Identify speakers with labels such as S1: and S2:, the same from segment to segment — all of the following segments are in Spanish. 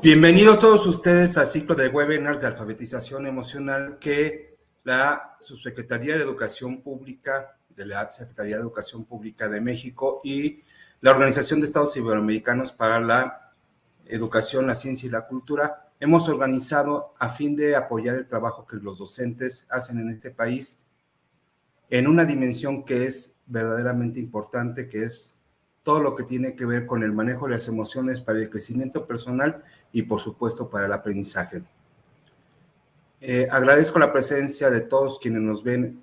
S1: Bienvenidos todos ustedes al ciclo de webinars de alfabetización emocional que la Subsecretaría de Educación Pública de la Secretaría de Educación Pública de México y la Organización de Estados Iberoamericanos para la Educación, la Ciencia y la Cultura hemos organizado a fin de apoyar el trabajo que los docentes hacen en este país en una dimensión que es verdaderamente importante, que es todo lo que tiene que ver con el manejo de las emociones para el crecimiento personal y, por supuesto, para el aprendizaje. Agradezco la presencia de todos quienes nos ven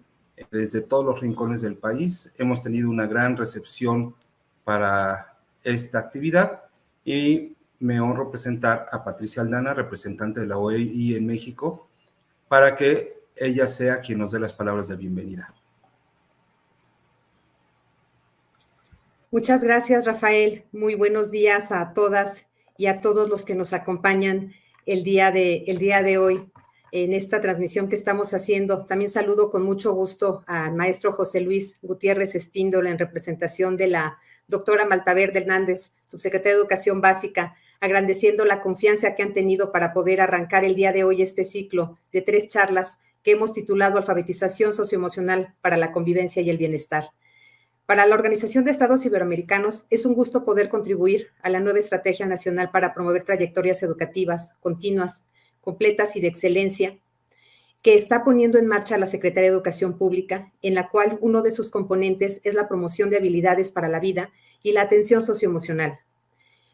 S1: desde todos los rincones del país. Hemos tenido una gran recepción para esta actividad y me honro presentar a Patricia Aldana, representante de la OEI en México, para que ella sea quien nos dé las palabras de bienvenida.
S2: Muchas gracias, Rafael. Muy buenos días a todas y a todos los que nos acompañan el día de hoy en esta transmisión que estamos haciendo. También saludo con mucho gusto al maestro José Luis Gutiérrez Espíndola en representación de la doctora Maltaverde Hernández, subsecretaria de Educación Básica, agradeciendo la confianza que han tenido para poder arrancar el día de hoy este ciclo de 3 charlas que hemos titulado Alfabetización Socioemocional para la Convivencia y el Bienestar. Para la Organización de Estados Iberoamericanos es un gusto poder contribuir a la nueva Estrategia Nacional para promover trayectorias educativas continuas, completas y de excelencia que está poniendo en marcha la Secretaría de Educación Pública, en la cual uno de sus componentes es la promoción de habilidades para la vida y la atención socioemocional.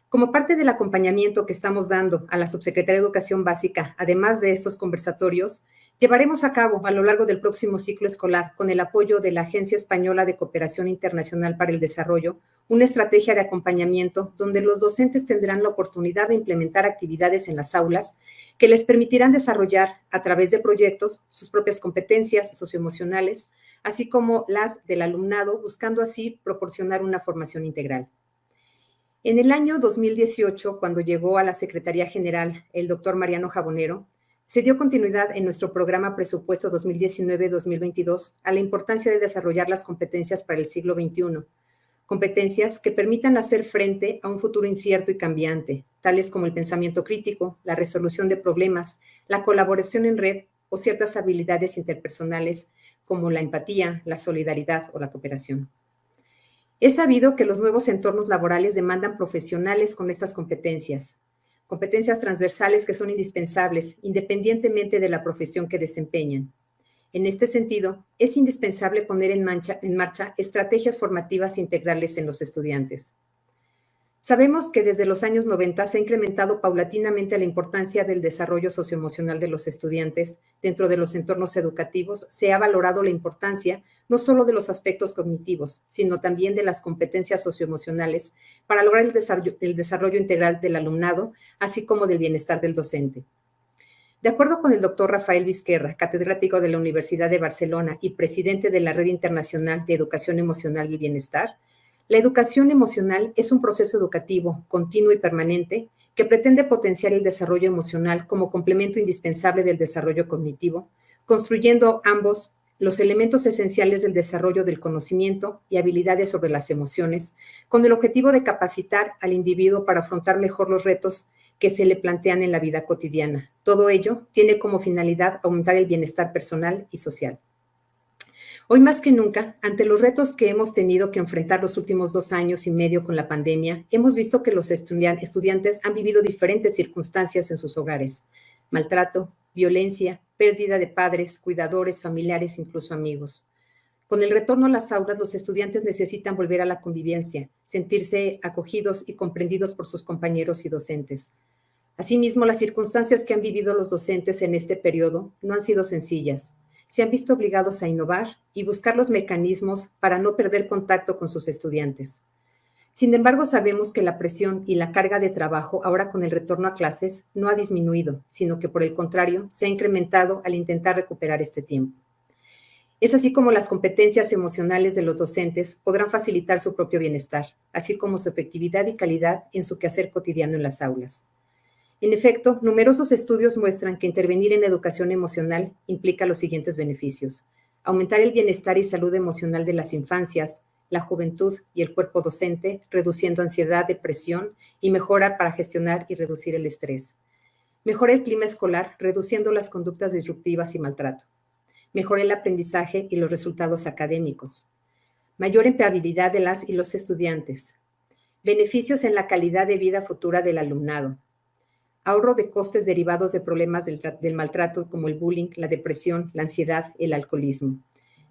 S2: Como parte del acompañamiento que estamos dando a la Subsecretaría de Educación Básica, además de estos conversatorios, llevaremos a cabo a lo largo del próximo ciclo escolar, con el apoyo de la Agencia Española de Cooperación Internacional para el Desarrollo, una estrategia de acompañamiento donde los docentes tendrán la oportunidad de implementar actividades en las aulas que les permitirán desarrollar a través de proyectos sus propias competencias socioemocionales, así como las del alumnado, buscando así proporcionar una formación integral. En el año 2018, cuando llegó a la Secretaría General el doctor Mariano Jabonero, se dio continuidad en nuestro programa Presupuesto 2019-2022 a la importancia de desarrollar las competencias para el siglo XXI, competencias que permitan hacer frente a un futuro incierto y cambiante, tales como el pensamiento crítico, la resolución de problemas, la colaboración en red o ciertas habilidades interpersonales como la empatía, la solidaridad o la cooperación. Es sabido que los nuevos entornos laborales demandan profesionales con estas competencias transversales que son indispensables independientemente de la profesión que desempeñan. En este sentido, es indispensable poner en marcha estrategias formativas integrales en los estudiantes. Sabemos que desde los años 90 se ha incrementado paulatinamente la importancia del desarrollo socioemocional de los estudiantes dentro de los entornos educativos. Se ha valorado la importancia no solo de los aspectos cognitivos, sino también de las competencias socioemocionales para lograr el desarrollo integral del alumnado, así como del bienestar del docente. De acuerdo con el doctor Rafael Vizquerra, catedrático de la Universidad de Barcelona y presidente de la Red Internacional de Educación Emocional y Bienestar, la educación emocional es un proceso educativo continuo y permanente que pretende potenciar el desarrollo emocional como complemento indispensable del desarrollo cognitivo, construyendo ambos los elementos esenciales del desarrollo del conocimiento y habilidades sobre las emociones, con el objetivo de capacitar al individuo para afrontar mejor los retos que se le plantean en la vida cotidiana. Todo ello tiene como finalidad aumentar el bienestar personal y social. Hoy más que nunca, ante los retos que hemos tenido que enfrentar los últimos 2 años y medio con la pandemia, hemos visto que los estudiantes han vivido diferentes circunstancias en sus hogares: maltrato, violencia, pérdida de padres, cuidadores, familiares, incluso amigos. Con el retorno a las aulas, los estudiantes necesitan volver a la convivencia, sentirse acogidos y comprendidos por sus compañeros y docentes. Asimismo, las circunstancias que han vivido los docentes en este periodo no han sido sencillas. Se han visto obligados a innovar y buscar los mecanismos para no perder contacto con sus estudiantes. Sin embargo, sabemos que la presión y la carga de trabajo ahora con el retorno a clases no ha disminuido, sino que por el contrario se ha incrementado al intentar recuperar este tiempo. Es así como las competencias emocionales de los docentes podrán facilitar su propio bienestar, así como su efectividad y calidad en su quehacer cotidiano en las aulas. En efecto, numerosos estudios muestran que intervenir en educación emocional implica los siguientes beneficios: aumentar el bienestar y salud emocional de las infancias, la juventud y el cuerpo docente, reduciendo ansiedad, depresión y mejora para gestionar y reducir el estrés. Mejora el clima escolar, reduciendo las conductas disruptivas y maltrato. Mejora el aprendizaje y los resultados académicos. Mayor empleabilidad de las y los estudiantes. Beneficios en la calidad de vida futura del alumnado. Ahorro de costes derivados de problemas del maltrato como el bullying, la depresión, la ansiedad, el alcoholismo.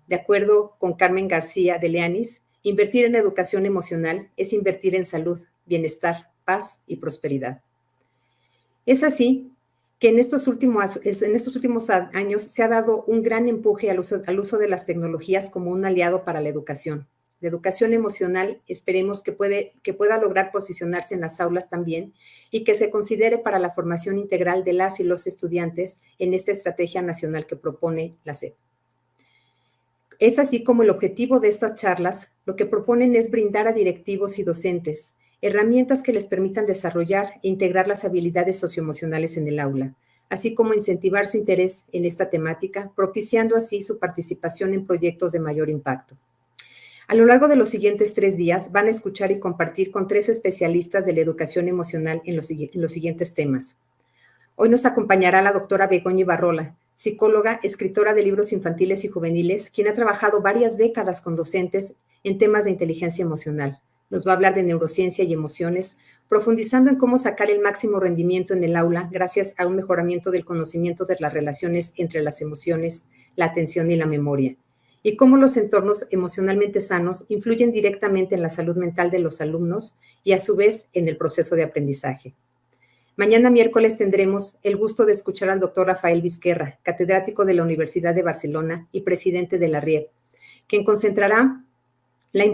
S2: De acuerdo con Carmen García de Leanis, invertir en educación emocional es invertir en salud, bienestar, paz y prosperidad. Es así que en estos últimos años se ha dado un gran empuje al uso de las tecnologías como un aliado para la educación. La educación emocional esperemos que pueda lograr posicionarse en las aulas también y que se considere para la formación integral de las y los estudiantes en esta estrategia nacional que propone la SEP. Es así como el objetivo de estas charlas, lo que proponen es brindar a directivos y docentes herramientas que les permitan desarrollar e integrar las habilidades socioemocionales en el aula, así como incentivar su interés en esta temática, propiciando así su participación en proyectos de mayor impacto. A lo largo de los siguientes 3 días van a escuchar y compartir con 3 especialistas de la educación emocional en los siguientes temas. Hoy nos acompañará la doctora Begoña Ibarrola, psicóloga, escritora de libros infantiles y juveniles, quien ha trabajado varias décadas con docentes en temas de inteligencia emocional. Nos va a hablar de neurociencia y emociones, profundizando en cómo sacar el máximo rendimiento en el aula gracias a un mejoramiento del conocimiento de las relaciones entre las emociones, la atención y la memoria, y cómo los entornos emocionalmente sanos influyen directamente en la salud mental de los alumnos y a su vez en el proceso de aprendizaje. Mañana miércoles tendremos el gusto de escuchar al doctor Rafael Vizquerra, catedrático de la Universidad de Barcelona y presidente de la RIEP, quien concretará la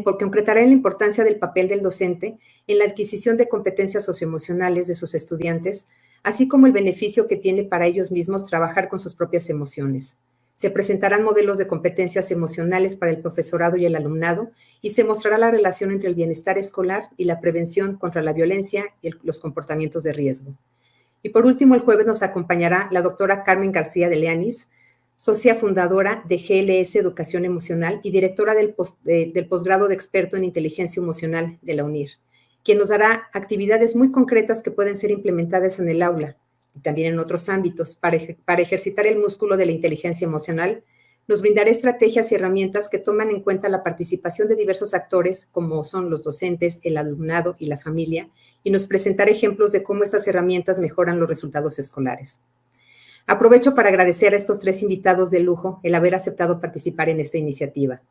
S2: importancia del papel del docente en la adquisición de competencias socioemocionales de sus estudiantes, así como el beneficio que tiene para ellos mismos trabajar con sus propias emociones. Se presentarán modelos de competencias emocionales para el profesorado y el alumnado y se mostrará la relación entre el bienestar escolar y la prevención contra la violencia y los comportamientos de riesgo. Y por último, el jueves nos acompañará la doctora Carmen García de Leanis, socia fundadora de GLS Educación Emocional y directora del posgrado de experto en inteligencia emocional de la UNIR, quien nos dará actividades muy concretas que pueden ser implementadas en el aula y también en otros ámbitos para ejercitar el músculo de la inteligencia emocional. Nos brindará estrategias y herramientas que toman en cuenta la participación de diversos actores, como son los docentes, el alumnado y la familia, y nos presentará ejemplos de cómo estas herramientas mejoran los resultados escolares. Aprovecho para agradecer a estos 3 invitados de lujo el haber aceptado participar en esta iniciativa.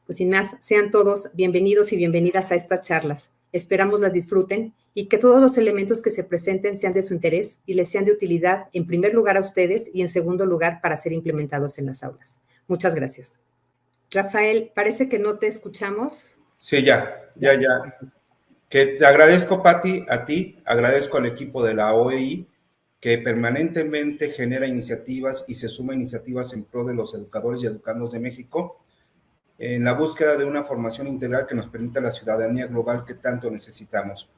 S2: Pues sin más, sean todos bienvenidos y bienvenidas a estas charlas. Esperamos las disfruten y que todos los elementos que se presenten sean de su interés y les sean de utilidad, en primer lugar a ustedes y en segundo lugar para ser implementados en las aulas. Muchas gracias. Rafael, parece que no te escuchamos.
S1: Sí, ya. Que te agradezco, Pati, a ti, agradezco al equipo de la OEI, que permanentemente genera iniciativas y se suma iniciativas en pro de los educadores y educandos de México en la búsqueda de una formación integral que nos permita la ciudadanía global que tanto necesitamos.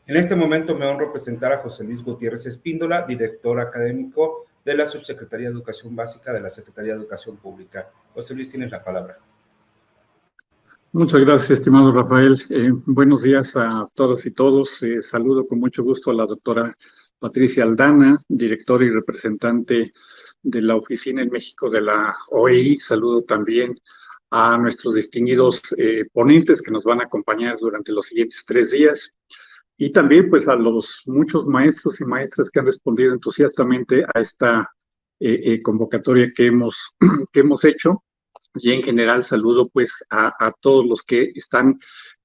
S1: En este momento me honro presentar a José Luis Gutiérrez Espíndola, director académico de la Subsecretaría de Educación Básica de la Secretaría de Educación Pública. José Luis, tienes la palabra.
S3: Muchas gracias, estimado Rafael. Buenos días a todas y todos. Saludo con mucho gusto a la doctora Patricia Aldana, directora y representante de la oficina en México de la OEI. Saludo también a nuestros distinguidos ponentes que nos van a acompañar durante los siguientes 3 días. Y también pues a los muchos maestros y maestras que han respondido entusiastamente a esta convocatoria que hemos hecho. Y en general saludo pues a todos los que están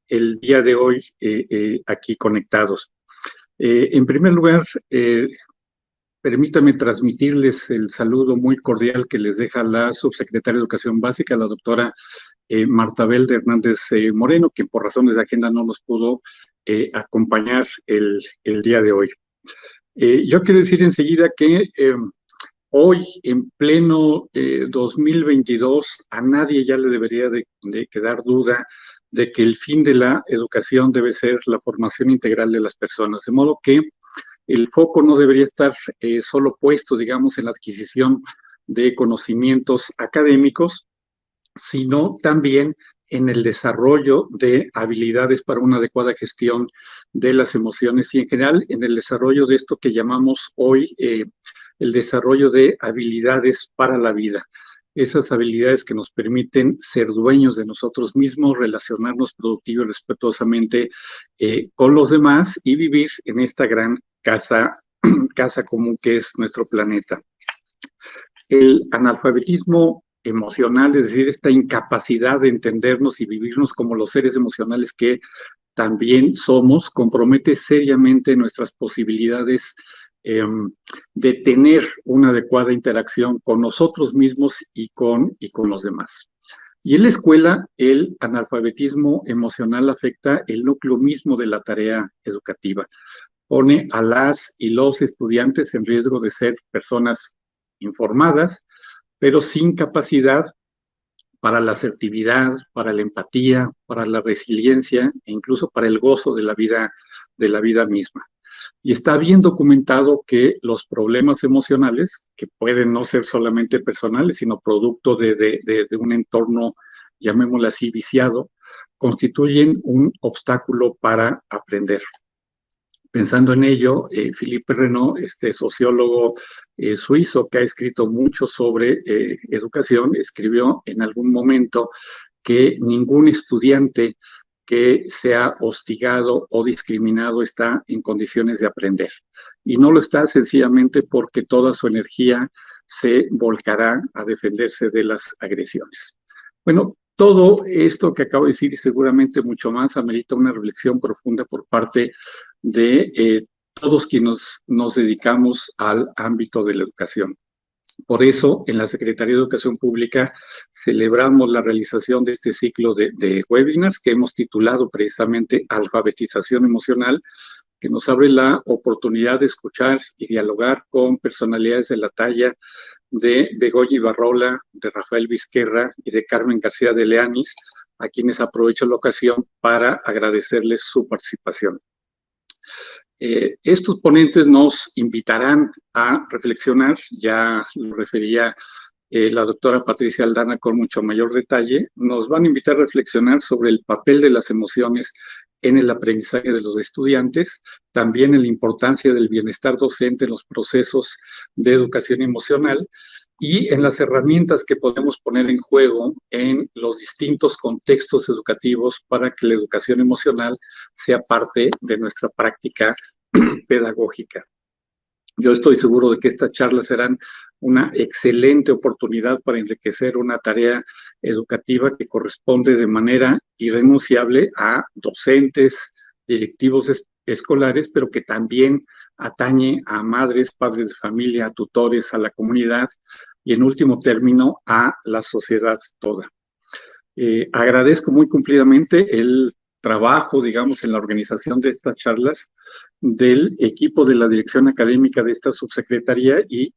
S3: el día de hoy aquí conectados. En primer lugar, permítame transmitirles el saludo muy cordial que les deja la subsecretaria de Educación Básica, la doctora Martabel de Hernández Moreno, quien por razones de agenda no nos pudo acompañar el día de hoy. Yo quiero decir enseguida que hoy, en pleno 2022, a nadie ya le debería de quedar duda de que el fin de la educación debe ser la formación integral de las personas, de modo que el foco no debería estar solo puesto, digamos, en la adquisición de conocimientos académicos, sino también en el desarrollo de habilidades para una adecuada gestión de las emociones y en general en el desarrollo de esto que llamamos hoy el desarrollo de habilidades para la vida. Esas habilidades que nos permiten ser dueños de nosotros mismos, relacionarnos productivo y respetuosamente con los demás y vivir en esta gran casa común que es nuestro planeta. El analfabetismo emocional, es decir, esta incapacidad de entendernos y vivirnos como los seres emocionales que también somos, compromete seriamente nuestras posibilidades de tener una adecuada interacción con nosotros mismos y con los demás. Y en la escuela, el analfabetismo emocional afecta el núcleo mismo de la tarea educativa. Pone a las y los estudiantes en riesgo de ser personas informadas, pero sin capacidad para la asertividad, para la empatía, para la resiliencia e incluso para el gozo de la vida misma. Y está bien documentado que los problemas emocionales, que pueden no ser solamente personales, sino producto de un entorno, llamémoslo así, viciado, constituyen un obstáculo para aprender. Pensando en ello, Philippe Renaud, este sociólogo suizo que ha escrito mucho sobre educación, escribió en algún momento que ningún estudiante que sea hostigado o discriminado está en condiciones de aprender. Y no lo está sencillamente porque toda su energía se volcará a defenderse de las agresiones. Bueno, todo esto que acabo de decir y seguramente mucho más amerita una reflexión profunda por parte de todos quienes nos dedicamos al ámbito de la educación. Por eso, en la Secretaría de Educación Pública celebramos la realización de este ciclo de webinars que hemos titulado precisamente Alfabetización Emocional, que nos abre la oportunidad de escuchar y dialogar con personalidades de la talla de Begoña Ibarrola, de Rafael Vizquerra y de Carmen García de Leanis, a quienes aprovecho la ocasión para agradecerles su participación. Estos ponentes nos invitarán a reflexionar, ya lo refería la doctora Patricia Aldana con mucho mayor detalle, nos van a invitar a reflexionar sobre el papel de las emociones en el aprendizaje de los estudiantes, también en la importancia del bienestar docente en los procesos de educación emocional y en las herramientas que podemos poner en juego en los distintos contextos educativos para que la educación emocional sea parte de nuestra práctica pedagógica. Yo estoy seguro de que estas charlas serán una excelente oportunidad para enriquecer una tarea educativa que corresponde de manera irrenunciable a docentes, directivos escolares, pero que también atañe a madres, padres de familia, a tutores, a la comunidad y en último término a la sociedad toda. Agradezco muy cumplidamente el trabajo, digamos, en la organización de estas charlas del equipo de la dirección académica de esta subsecretaría y,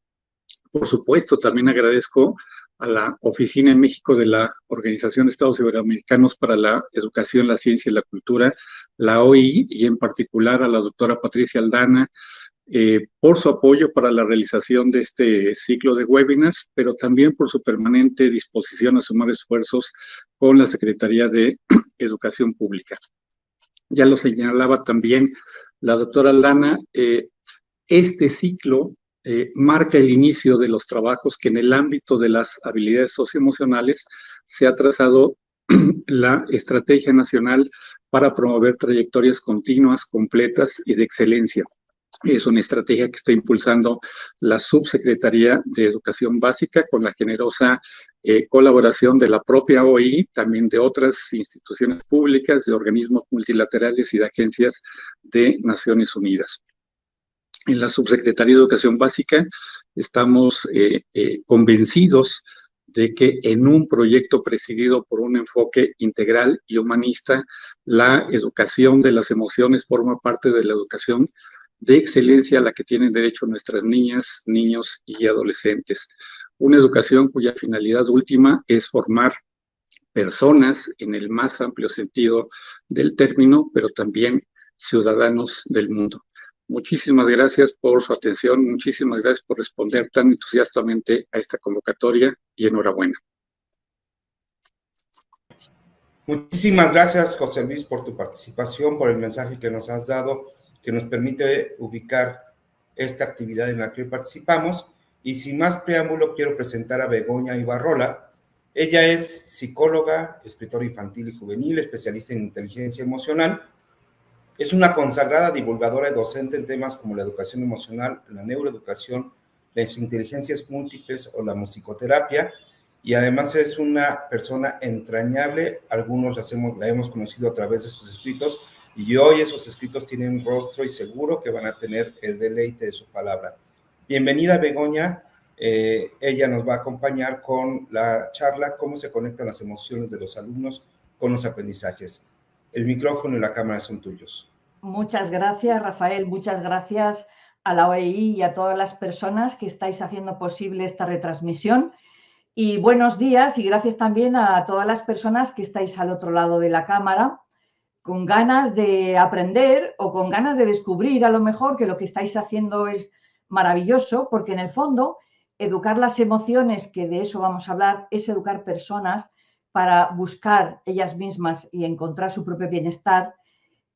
S3: por supuesto, también agradezco a la Oficina en México de la Organización de Estados Iberoamericanos para la Educación, la Ciencia y la Cultura, la OI, y en particular a la doctora Patricia Aldana, por su apoyo para la realización de este ciclo de webinars, pero también por su permanente disposición a sumar esfuerzos con la Secretaría de Educación Pública. Ya lo señalaba también la doctora Aldana, este ciclo marca el inicio de los trabajos que en el ámbito de las habilidades socioemocionales se ha trazado la Estrategia Nacional para promover trayectorias continuas, completas y de excelencia. Es una estrategia que está impulsando la Subsecretaría de Educación Básica con la generosa colaboración de la propia OI, también de otras instituciones públicas, de organismos multilaterales y de agencias de Naciones Unidas. En la Subsecretaría de Educación Básica estamos convencidos de que en un proyecto presidido por un enfoque integral y humanista, la educación de las emociones forma parte de la educación de excelencia a la que tienen derecho nuestras niñas, niños y adolescentes. Una educación cuya finalidad última es formar personas en el más amplio sentido del término, pero también ciudadanos del mundo. Muchísimas gracias por su atención, muchísimas gracias por responder tan entusiastamente a esta convocatoria y enhorabuena.
S1: Muchísimas gracias, José Luis, por tu participación, por el mensaje que nos has dado, que nos permite ubicar esta actividad en la que participamos. Y sin más preámbulo, quiero presentar a Begoña Ibarrola. Ella es psicóloga, escritora infantil y juvenil, especialista en inteligencia emocional. Es una consagrada divulgadora y docente en temas como la educación emocional, la neuroeducación, las inteligencias múltiples o la musicoterapia. Y además es una persona entrañable. Algunos la hemos conocido a través de sus escritos, y hoy esos escritos tienen un rostro y seguro que van a tener el deleite de su palabra. Bienvenida, Begoña. Ella nos va a acompañar con la charla "Cómo se conectan las emociones de los alumnos con los aprendizajes". El micrófono y la cámara son tuyos.
S4: Muchas gracias, Rafael. Muchas gracias a la OEI y a todas las personas que estáis haciendo posible esta retransmisión. Y buenos días, y gracias también a todas las personas que estáis al otro lado de la cámara, con ganas de aprender o con ganas de descubrir a lo mejor que lo que estáis haciendo es maravilloso, porque en el fondo educar las emociones, que de eso vamos a hablar, es educar personas para buscar ellas mismas y encontrar su propio bienestar.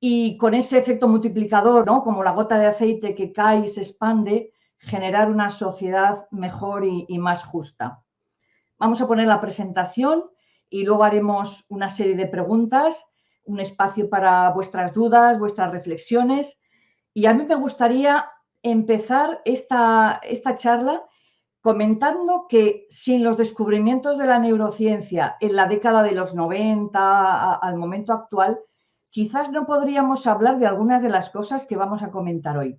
S4: Y con ese efecto multiplicador, ¿no?, como la gota de aceite que cae y se expande, generar una sociedad mejor y más justa. Vamos a poner la presentación y luego haremos una serie de preguntas, un espacio para vuestras dudas, vuestras reflexiones. Y a mí me gustaría empezar esta charla comentando que sin los descubrimientos de la neurociencia en la década de los 90 al momento actual, quizás no podríamos hablar de algunas de las cosas que vamos a comentar hoy.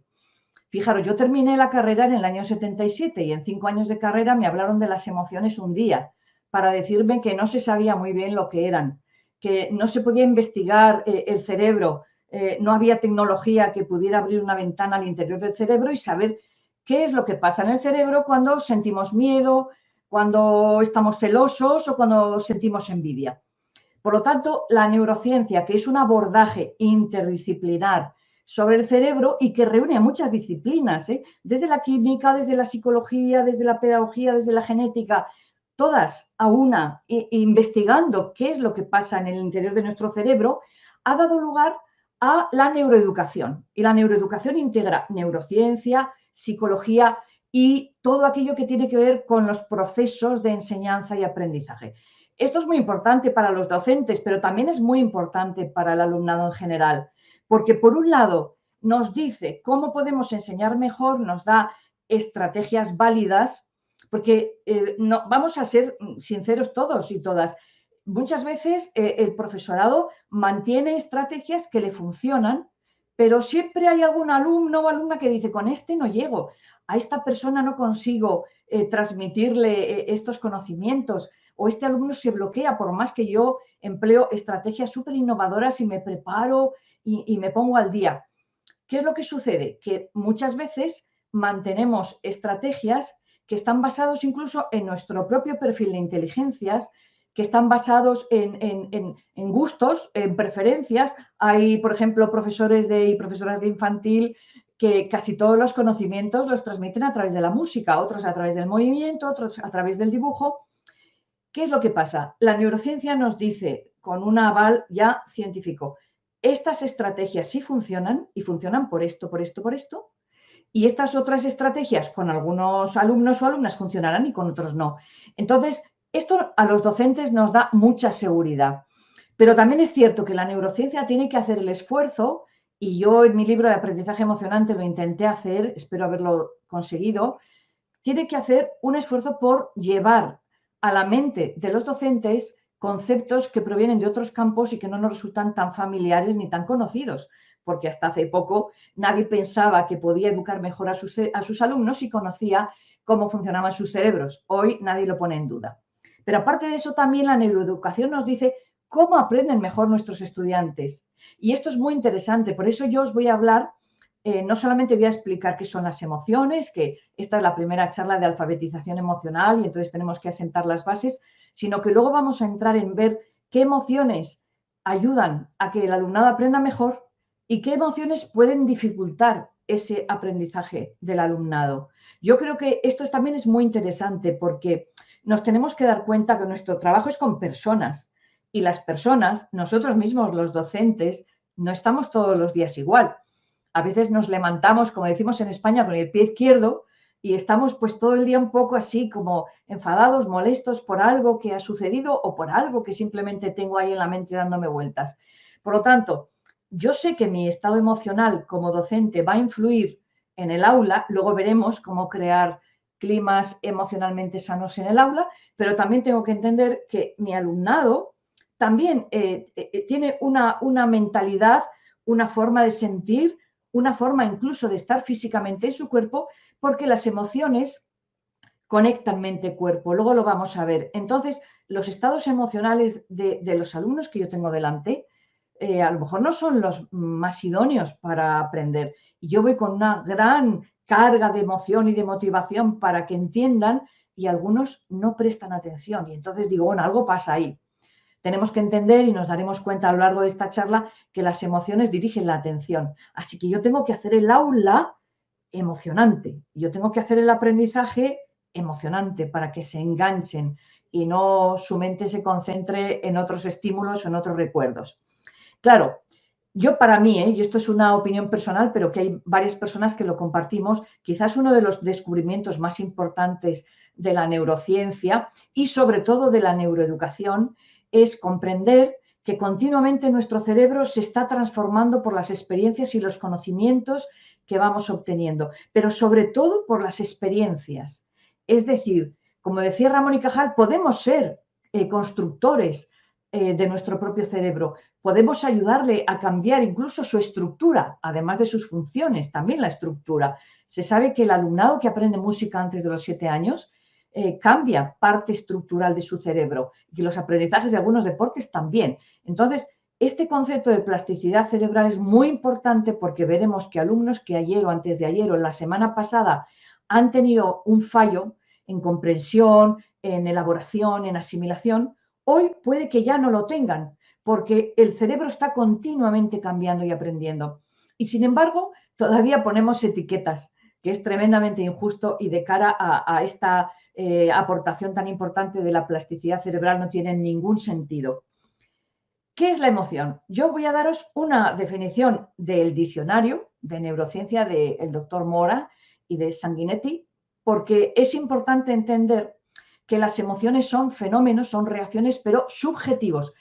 S4: Fijaros, yo terminé la carrera en el año 77 y en 5 años de carrera me hablaron de las emociones un día para decirme que no se sabía muy bien lo que eran, que no se podía investigar el cerebro, no había tecnología que pudiera abrir una ventana al interior del cerebro y saber qué es lo que pasa en el cerebro cuando sentimos miedo, cuando estamos celosos o cuando sentimos envidia. Por lo tanto, la neurociencia, que es un abordaje interdisciplinar sobre el cerebro y que reúne a muchas disciplinas, desde la química, desde la psicología, desde la pedagogía, desde la genética, todas a una, investigando qué es lo que pasa en el interior de nuestro cerebro, ha dado lugar a la neuroeducación. Y la neuroeducación integra neurociencia, psicología y todo aquello que tiene que ver con los procesos de enseñanza y aprendizaje. Esto es muy importante para los docentes, pero también es muy importante para el alumnado en general, porque por un lado nos dice cómo podemos enseñar mejor, nos da estrategias válidas, porque no, vamos a ser sinceros todos y todas. Muchas veces el profesorado mantiene estrategias que le funcionan, pero siempre hay algún alumno o alumna que dice, con este no llego, a esta persona no consigo transmitirle estos conocimientos, o este alumno se bloquea por más que yo empleo estrategias súper innovadoras y me preparo y me pongo al día. ¿Qué es lo que sucede? Que muchas veces mantenemos estrategias que están basados incluso en nuestro propio perfil de inteligencias, que están basados en gustos, en preferencias. Hay, por ejemplo, profesores y profesoras de infantil que casi todos los conocimientos los transmiten a través de la música, otros a través del movimiento, otros a través del dibujo. ¿Qué es lo que pasa? La neurociencia nos dice, con un aval ya científico, estas estrategias sí funcionan y funcionan por esto, por esto, por esto, y estas otras estrategias con algunos alumnos o alumnas funcionarán y con otros no. Entonces, esto a los docentes nos da mucha seguridad. Pero también es cierto que la neurociencia tiene que hacer el esfuerzo, y yo en mi libro de aprendizaje emocionante lo intenté hacer, espero haberlo conseguido, tiene que hacer un esfuerzo por llevar a la mente de los docentes conceptos que provienen de otros campos y que no nos resultan tan familiares ni tan conocidos, porque hasta hace poco nadie pensaba que podía educar mejor a sus alumnos si conocía cómo funcionaban sus cerebros. Hoy nadie lo pone en duda. Pero aparte de eso, también la neuroeducación nos dice cómo aprenden mejor nuestros estudiantes. Y esto es muy interesante, por eso yo os voy a hablar. No solamente voy a explicar qué son las emociones, que esta es la primera charla de alfabetización emocional y entonces tenemos que asentar las bases, sino que luego vamos a entrar en ver qué emociones ayudan a que el alumnado aprenda mejor y qué emociones pueden dificultar ese aprendizaje del alumnado. Yo creo que esto también es muy interesante porque nos tenemos que dar cuenta que nuestro trabajo es con personas Y las personas, nosotros mismos, los docentes, no estamos todos los días igual. A veces nos levantamos, como decimos en España, con el pie izquierdo y estamos pues todo el día un poco así como enfadados, molestos por algo que ha sucedido o por algo que simplemente tengo ahí en la mente dándome vueltas. Por lo tanto, yo sé que mi estado emocional como docente va a influir en el aula, luego veremos cómo crear climas emocionalmente sanos en el aula, pero también tengo que entender que mi alumnado también tiene una mentalidad, una forma de sentir, una forma incluso de estar físicamente en su cuerpo, porque las emociones conectan mente-cuerpo. Luego lo vamos a ver. Entonces, los estados emocionales de los alumnos que yo tengo delante, a lo mejor no son los más idóneos para aprender. Y yo voy con una gran carga de emoción y de motivación para que entiendan y algunos no prestan atención. Y entonces digo, bueno, algo pasa ahí. Tenemos que entender y nos daremos cuenta a lo largo de esta charla que las emociones dirigen la atención. Así que yo tengo que hacer el aula emocionante. Yo tengo que hacer el aprendizaje emocionante para que se enganchen y no su mente se concentre en otros estímulos o en otros recuerdos. Claro, yo para mí, y esto es una opinión personal, pero que hay varias personas que lo compartimos, quizás uno de los descubrimientos más importantes de la neurociencia y sobre todo de la neuroeducación es comprender que continuamente nuestro cerebro se está transformando por las experiencias y los conocimientos que vamos obteniendo, pero sobre todo por las experiencias. Es decir, como decía Ramón y Cajal, podemos ser constructores de nuestro propio cerebro, podemos ayudarle a cambiar incluso su estructura, además de sus funciones, también la estructura. Se sabe que el alumnado que aprende música antes de los 7 años cambia parte estructural de su cerebro y los aprendizajes de algunos deportes también. Entonces, este concepto de plasticidad cerebral es muy importante porque veremos que alumnos que ayer o antes de ayer o la semana pasada han tenido un fallo en comprensión, en elaboración, en asimilación, hoy puede que ya no lo tengan porque el cerebro está continuamente cambiando y aprendiendo. Y sin embargo, todavía ponemos etiquetas, que es tremendamente injusto y de cara a esta aportación tan importante de la plasticidad cerebral no tiene ningún sentido. ¿Qué es la emoción? Yo voy a daros una definición del diccionario de neurociencia del doctor Mora y de Sanguinetti, porque es importante entender que las emociones son fenómenos, son reacciones, pero subjetivos.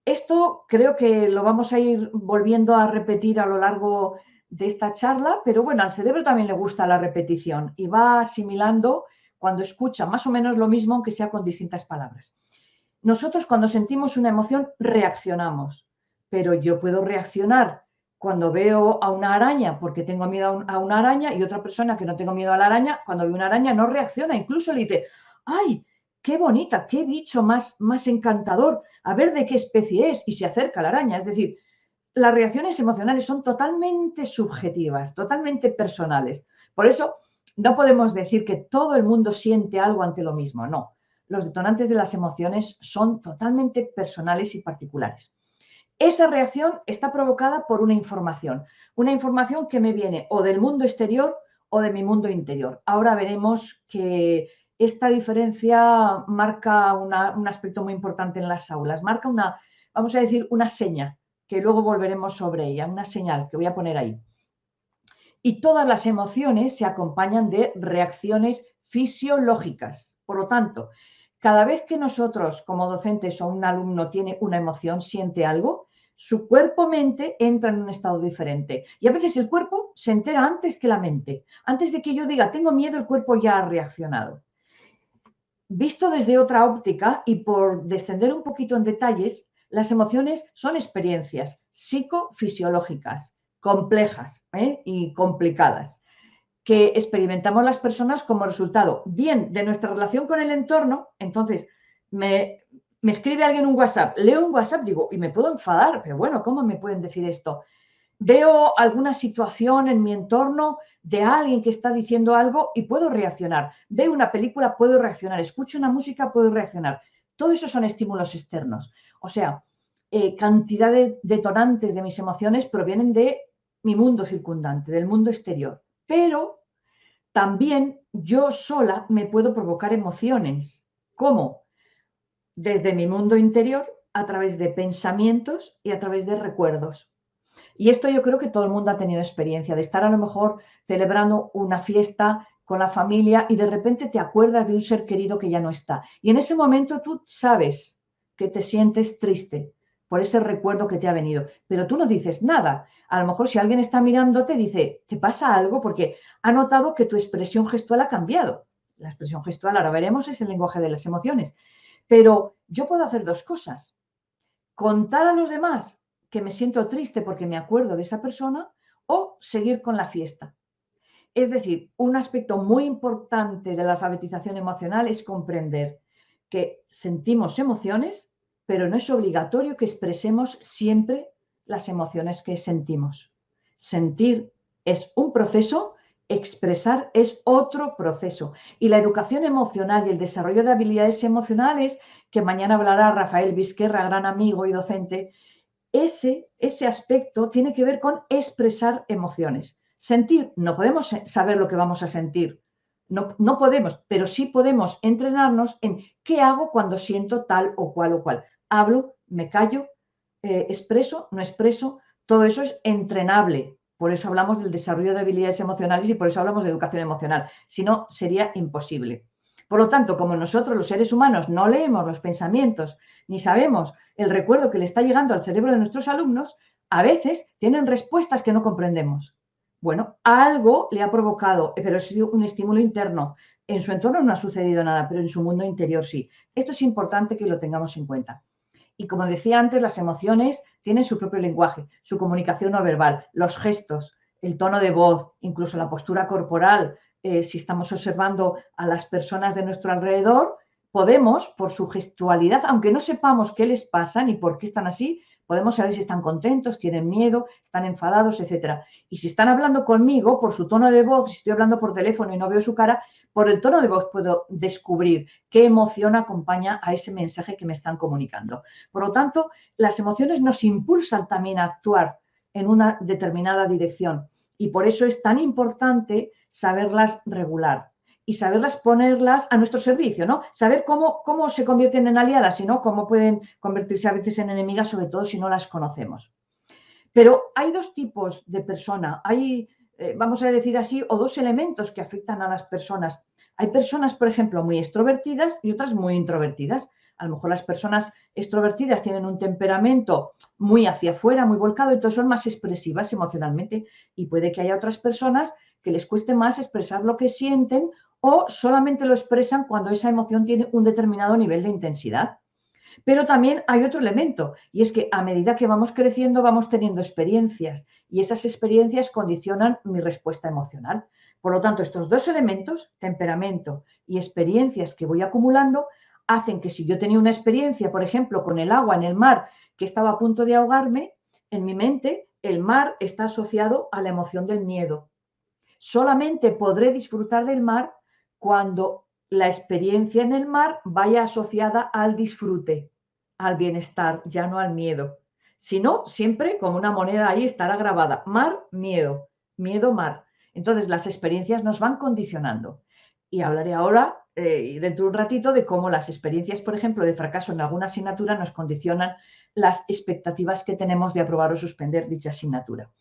S4: Esto creo que lo vamos a ir volviendo a repetir a lo largo de esta charla, pero bueno, al cerebro también le gusta la repetición y va asimilando cuando escucha más o menos lo mismo, aunque sea con distintas palabras. Nosotros cuando sentimos una emoción reaccionamos, pero yo puedo reaccionar cuando veo a una araña porque tengo miedo a una araña y otra persona que no tengo miedo a la araña, cuando ve una araña no reacciona, incluso le dice, ¡ay, qué bonita, qué bicho más encantador! A ver de qué especie es y se acerca a la araña. Es decir, las reacciones emocionales son totalmente subjetivas, totalmente personales. Por eso no podemos decir que todo el mundo siente algo ante lo mismo, no. Los detonantes de las emociones son totalmente personales y particulares. Esa reacción está provocada por una información que me viene o del mundo exterior o de mi mundo interior. Ahora veremos que esta diferencia marca un aspecto muy importante en las aulas, marca vamos a decir, una seña, que luego volveremos sobre ella, una señal que voy a poner ahí. Y todas las emociones se acompañan de reacciones fisiológicas. Por lo tanto, cada vez que nosotros como docentes o un alumno tiene una emoción, siente algo, su cuerpo-mente entra en un estado diferente. Y a veces el cuerpo se entera antes que la mente. Antes de que yo diga, tengo miedo, el cuerpo ya ha reaccionado. Visto desde otra óptica y por descender un poquito en detalles, las emociones son experiencias psicofisiológicas, complejas y complicadas, que experimentamos las personas como resultado bien de nuestra relación con el entorno. Entonces, me escribe alguien un WhatsApp, leo un WhatsApp, digo, y me puedo enfadar, pero bueno, ¿cómo me pueden decir esto? Veo alguna situación en mi entorno de alguien que está diciendo algo y puedo reaccionar. Veo una película, puedo reaccionar. Escucho una música, puedo reaccionar. Todo eso son estímulos externos. O sea, cantidad de detonantes de mis emociones provienen de mi mundo circundante, del mundo exterior. Pero también yo sola me puedo provocar emociones. ¿Cómo? Desde mi mundo interior, a través de pensamientos y a través de recuerdos. Y esto yo creo que todo el mundo ha tenido experiencia de estar a lo mejor celebrando una fiesta con la familia y de repente te acuerdas de un ser querido que ya no está. Y en ese momento tú sabes que te sientes triste por ese recuerdo que te ha venido, pero tú no dices nada. A lo mejor si alguien está mirándote dice, ¿te pasa algo? Porque ha notado que tu expresión gestual ha cambiado. La expresión gestual, ahora veremos, es el lenguaje de las emociones. Pero yo puedo hacer dos cosas. Contar a los demás que me siento triste porque me acuerdo de esa persona o seguir con la fiesta. Es decir, un aspecto muy importante de la alfabetización emocional es comprender que sentimos emociones, pero no es obligatorio que expresemos siempre las emociones que sentimos. Sentir es un proceso, expresar es otro proceso. Y la educación emocional y el desarrollo de habilidades emocionales, que mañana hablará Rafael Vizquerra, gran amigo y docente, ese aspecto tiene que ver con expresar emociones. Sentir, no podemos saber lo que vamos a sentir, no podemos, pero sí podemos entrenarnos en qué hago cuando siento tal o cual. Hablo, me callo, expreso, no expreso, todo eso es entrenable. Por eso hablamos del desarrollo de habilidades emocionales y por eso hablamos de educación emocional. Si no, sería imposible. Por lo tanto, como nosotros los seres humanos no leemos los pensamientos ni sabemos el recuerdo que le está llegando al cerebro de nuestros alumnos, a veces tienen respuestas que no comprendemos. Bueno, algo le ha provocado, pero ha sido un estímulo interno. En su entorno no ha sucedido nada, pero en su mundo interior sí. Esto es importante que lo tengamos en cuenta. Y como decía antes, las emociones tienen su propio lenguaje, su comunicación no verbal, los gestos, el tono de voz, incluso la postura corporal. Si estamos observando a las personas de nuestro alrededor, podemos, por su gestualidad, aunque no sepamos qué les pasa ni por qué están así, podemos saber si están contentos, tienen miedo, están enfadados, etc. Y si están hablando conmigo, por su tono de voz, si estoy hablando por teléfono y no veo su cara, por el tono de voz puedo descubrir qué emoción acompaña a ese mensaje que me están comunicando. Por lo tanto, las emociones nos impulsan también a actuar en una determinada dirección. Y por eso es tan importante saberlas regular y saberlas ponerlas a nuestro servicio, ¿no? Saber cómo se convierten en aliadas y no cómo pueden convertirse a veces en enemigas, sobre todo si no las conocemos. Pero hay dos tipos de persona, hay, vamos a decir así, o dos elementos que afectan a las personas. Hay personas, por ejemplo, muy extrovertidas y otras muy introvertidas. A lo mejor las personas extrovertidas tienen un temperamento muy hacia afuera, muy volcado, entonces son más expresivas emocionalmente. Y puede que haya otras personas que les cueste más expresar lo que sienten o solamente lo expresan cuando esa emoción tiene un determinado nivel de intensidad. Pero también hay otro elemento, y es que a medida que vamos creciendo vamos teniendo experiencias y esas experiencias condicionan mi respuesta emocional. Por lo tanto, estos dos elementos, temperamento y experiencias que voy acumulando, hacen que si yo tenía una experiencia, por ejemplo, con el agua en el mar, que estaba a punto de ahogarme, en mi mente el mar está asociado a la emoción del miedo. Solamente podré disfrutar del mar cuando la experiencia en el mar vaya asociada al disfrute, al bienestar, ya no al miedo. Si no, siempre como una moneda ahí estará grabada. Mar, miedo, miedo, mar. Entonces las experiencias nos van condicionando. Y hablaré ahora, dentro de un ratito, de cómo las experiencias, por ejemplo, de fracaso en alguna asignatura nos condicionan las expectativas que tenemos de aprobar o suspender dicha asignatura.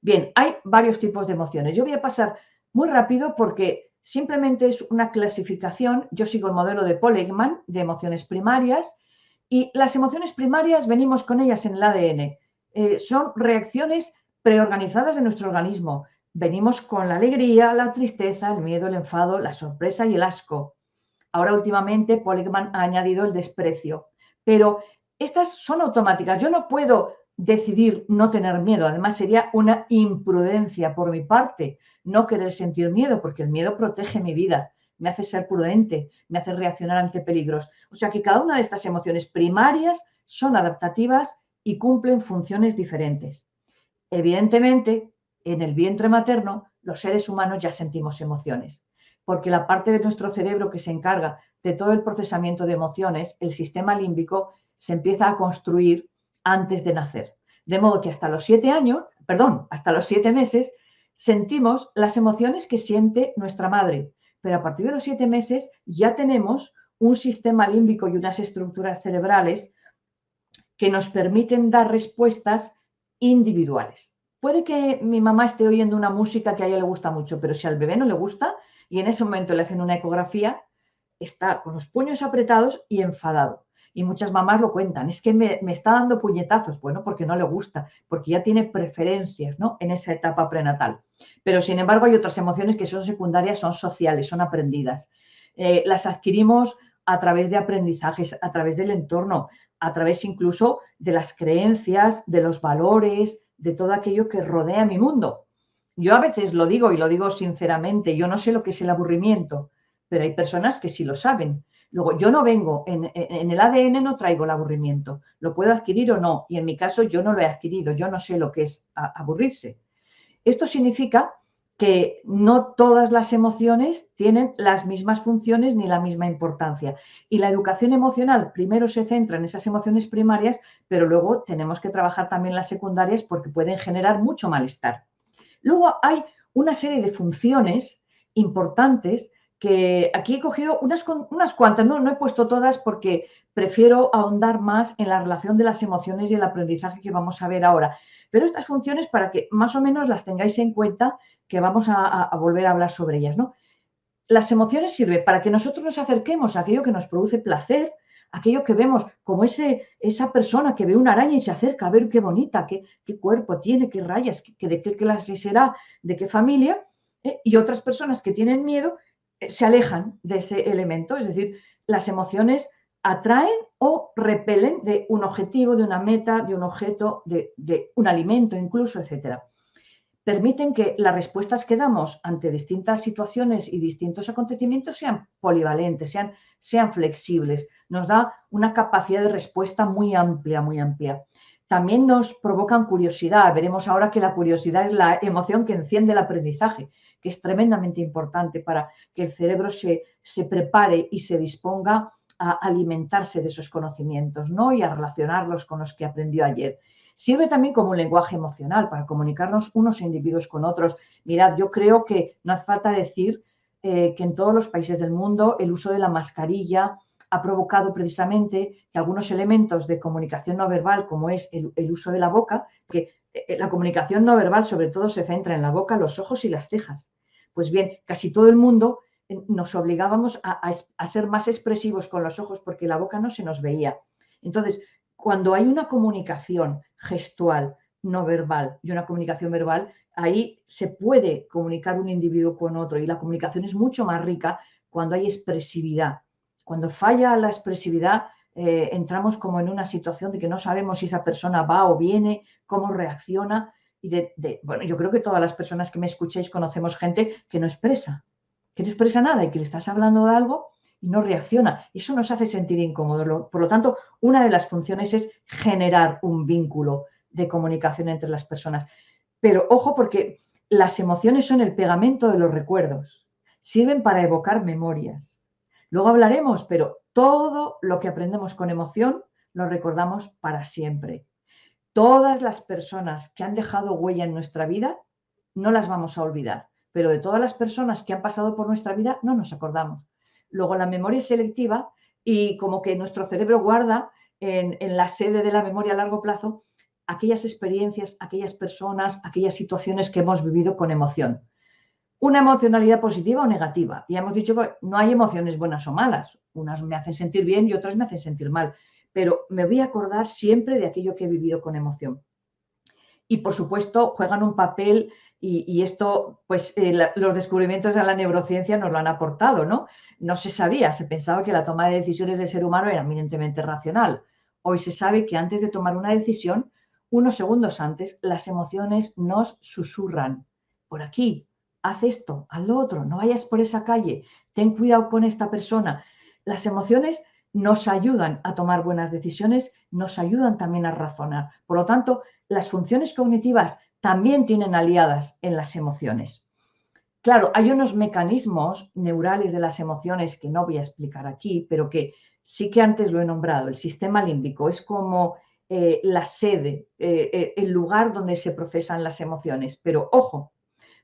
S4: Bien, hay varios tipos de emociones. Yo voy a pasar muy rápido porque simplemente es una clasificación. Yo sigo el modelo de Paul Ekman de emociones primarias y las emociones primarias venimos con ellas en el ADN. Son reacciones preorganizadas de nuestro organismo. Venimos con la alegría, la tristeza, el miedo, el enfado, la sorpresa y el asco. Ahora últimamente Paul Ekman ha añadido el desprecio. Pero estas son automáticas. Yo no puedo decidir no tener miedo. Además, sería una imprudencia por mi parte no querer sentir miedo, porque el miedo protege mi vida, me hace ser prudente, me hace reaccionar ante peligros. O sea que cada una de estas emociones primarias son adaptativas y cumplen funciones diferentes. Evidentemente, en el vientre materno, los seres humanos ya sentimos emociones, porque la parte de nuestro cerebro que se encarga de todo el procesamiento de emociones, el sistema límbico, se empieza a construir antes de nacer. De modo que hasta los 7 meses, sentimos las emociones que siente nuestra madre. Pero a partir de los 7 meses ya tenemos un sistema límbico y unas estructuras cerebrales que nos permiten dar respuestas individuales. Puede que mi mamá esté oyendo una música que a ella le gusta mucho, pero si al bebé no le gusta y en ese momento le hacen una ecografía, está con los puños apretados y enfadado. Y muchas mamás lo cuentan, es que me está dando puñetazos. Bueno, porque no le gusta, porque ya tiene preferencias, ¿no?, en esa etapa prenatal. Pero sin embargo hay otras emociones que son secundarias, son sociales, son aprendidas. Las adquirimos a través de aprendizajes, a través del entorno, a través incluso de las creencias, de los valores, de todo aquello que rodea mi mundo. Yo a veces lo digo y lo digo sinceramente, yo no sé lo que es el aburrimiento, pero hay personas que sí lo saben. Luego, yo no vengo, en el ADN no traigo el aburrimiento, lo puedo adquirir o no, y en mi caso yo no lo he adquirido, yo no sé lo que es aburrirse. Esto significa que no todas las emociones tienen las mismas funciones ni la misma importancia. Y la educación emocional primero se centra en esas emociones primarias, pero luego tenemos que trabajar también las secundarias porque pueden generar mucho malestar. Luego hay una serie de funciones importantes que aquí he cogido unas cuantas, no he puesto todas porque prefiero ahondar más en la relación de las emociones y el aprendizaje que vamos a ver ahora. Pero estas funciones, para que más o menos las tengáis en cuenta, que vamos a volver a hablar sobre ellas, ¿no? Las emociones sirven para que nosotros nos acerquemos a aquello que nos produce placer, aquello que vemos, como esa persona que ve una araña y se acerca a ver qué bonita, qué cuerpo tiene, qué rayas, de qué clase será, de qué familia, y otras personas que tienen miedo se alejan de ese elemento. Es decir, las emociones atraen o repelen de un objetivo, de una meta, de un objeto, de un alimento incluso, etcétera. Permiten que las respuestas que damos ante distintas situaciones y distintos acontecimientos sean polivalentes, sean flexibles. Nos da una capacidad de respuesta muy amplia, muy amplia. También nos provocan curiosidad. Veremos ahora que la curiosidad es la emoción que enciende el aprendizaje, que es tremendamente importante para que el cerebro se prepare y se disponga a alimentarse de esos conocimientos, ¿no?, y a relacionarlos con los que aprendió ayer. Sirve también como un lenguaje emocional para comunicarnos unos individuos con otros. Mirad, yo creo que no hace falta decir que en todos los países del mundo el uso de la mascarilla ha provocado precisamente que algunos elementos de comunicación no verbal, como es el uso de la boca, que la comunicación no verbal sobre todo se centra en la boca, los ojos y las cejas. Pues bien, casi todo el mundo nos obligábamos a ser más expresivos con los ojos porque la boca no se nos veía. Entonces, cuando hay una comunicación gestual, no verbal y una comunicación verbal, ahí se puede comunicar un individuo con otro y la comunicación es mucho más rica cuando hay expresividad. Cuando falla la expresividad, entramos como en una situación de que no sabemos si esa persona va o viene, cómo reacciona. Bueno, yo creo que todas las personas que me escucháis conocemos gente que no expresa nada y que le estás hablando de algo y no reacciona. Eso nos hace sentir incómodos. Por lo tanto, una de las funciones es generar un vínculo de comunicación entre las personas. Pero ojo, porque las emociones son el pegamento de los recuerdos. Sirven para evocar memorias. Luego hablaremos, pero todo lo que aprendemos con emoción lo recordamos para siempre. Todas las personas que han dejado huella en nuestra vida no las vamos a olvidar, pero de todas las personas que han pasado por nuestra vida no nos acordamos. Luego la memoria es selectiva y como que nuestro cerebro guarda en la sede de la memoria a largo plazo aquellas experiencias, aquellas personas, aquellas situaciones que hemos vivido con emoción. Una emocionalidad positiva o negativa. Ya hemos dicho que no hay emociones buenas o malas. Unas me hacen sentir bien y otras me hacen sentir mal. Pero me voy a acordar siempre de aquello que he vivido con emoción. Y, por supuesto, juegan un papel y esto, pues los descubrimientos de la neurociencia nos lo han aportado, ¿no? No se sabía, se pensaba que la toma de decisiones del ser humano era eminentemente racional. Hoy se sabe que antes de tomar una decisión, unos segundos antes, las emociones nos susurran. Por aquí, haz esto, haz lo otro, no vayas por esa calle, ten cuidado con esta persona. Las emociones nos ayudan a tomar buenas decisiones, nos ayudan también a razonar. Por lo tanto, las funciones cognitivas también tienen aliadas en las emociones. Claro, hay unos mecanismos neurales de las emociones que no voy a explicar aquí, pero que sí que antes lo he nombrado. El sistema límbico es como la sede, el lugar donde se procesan las emociones. Pero ojo,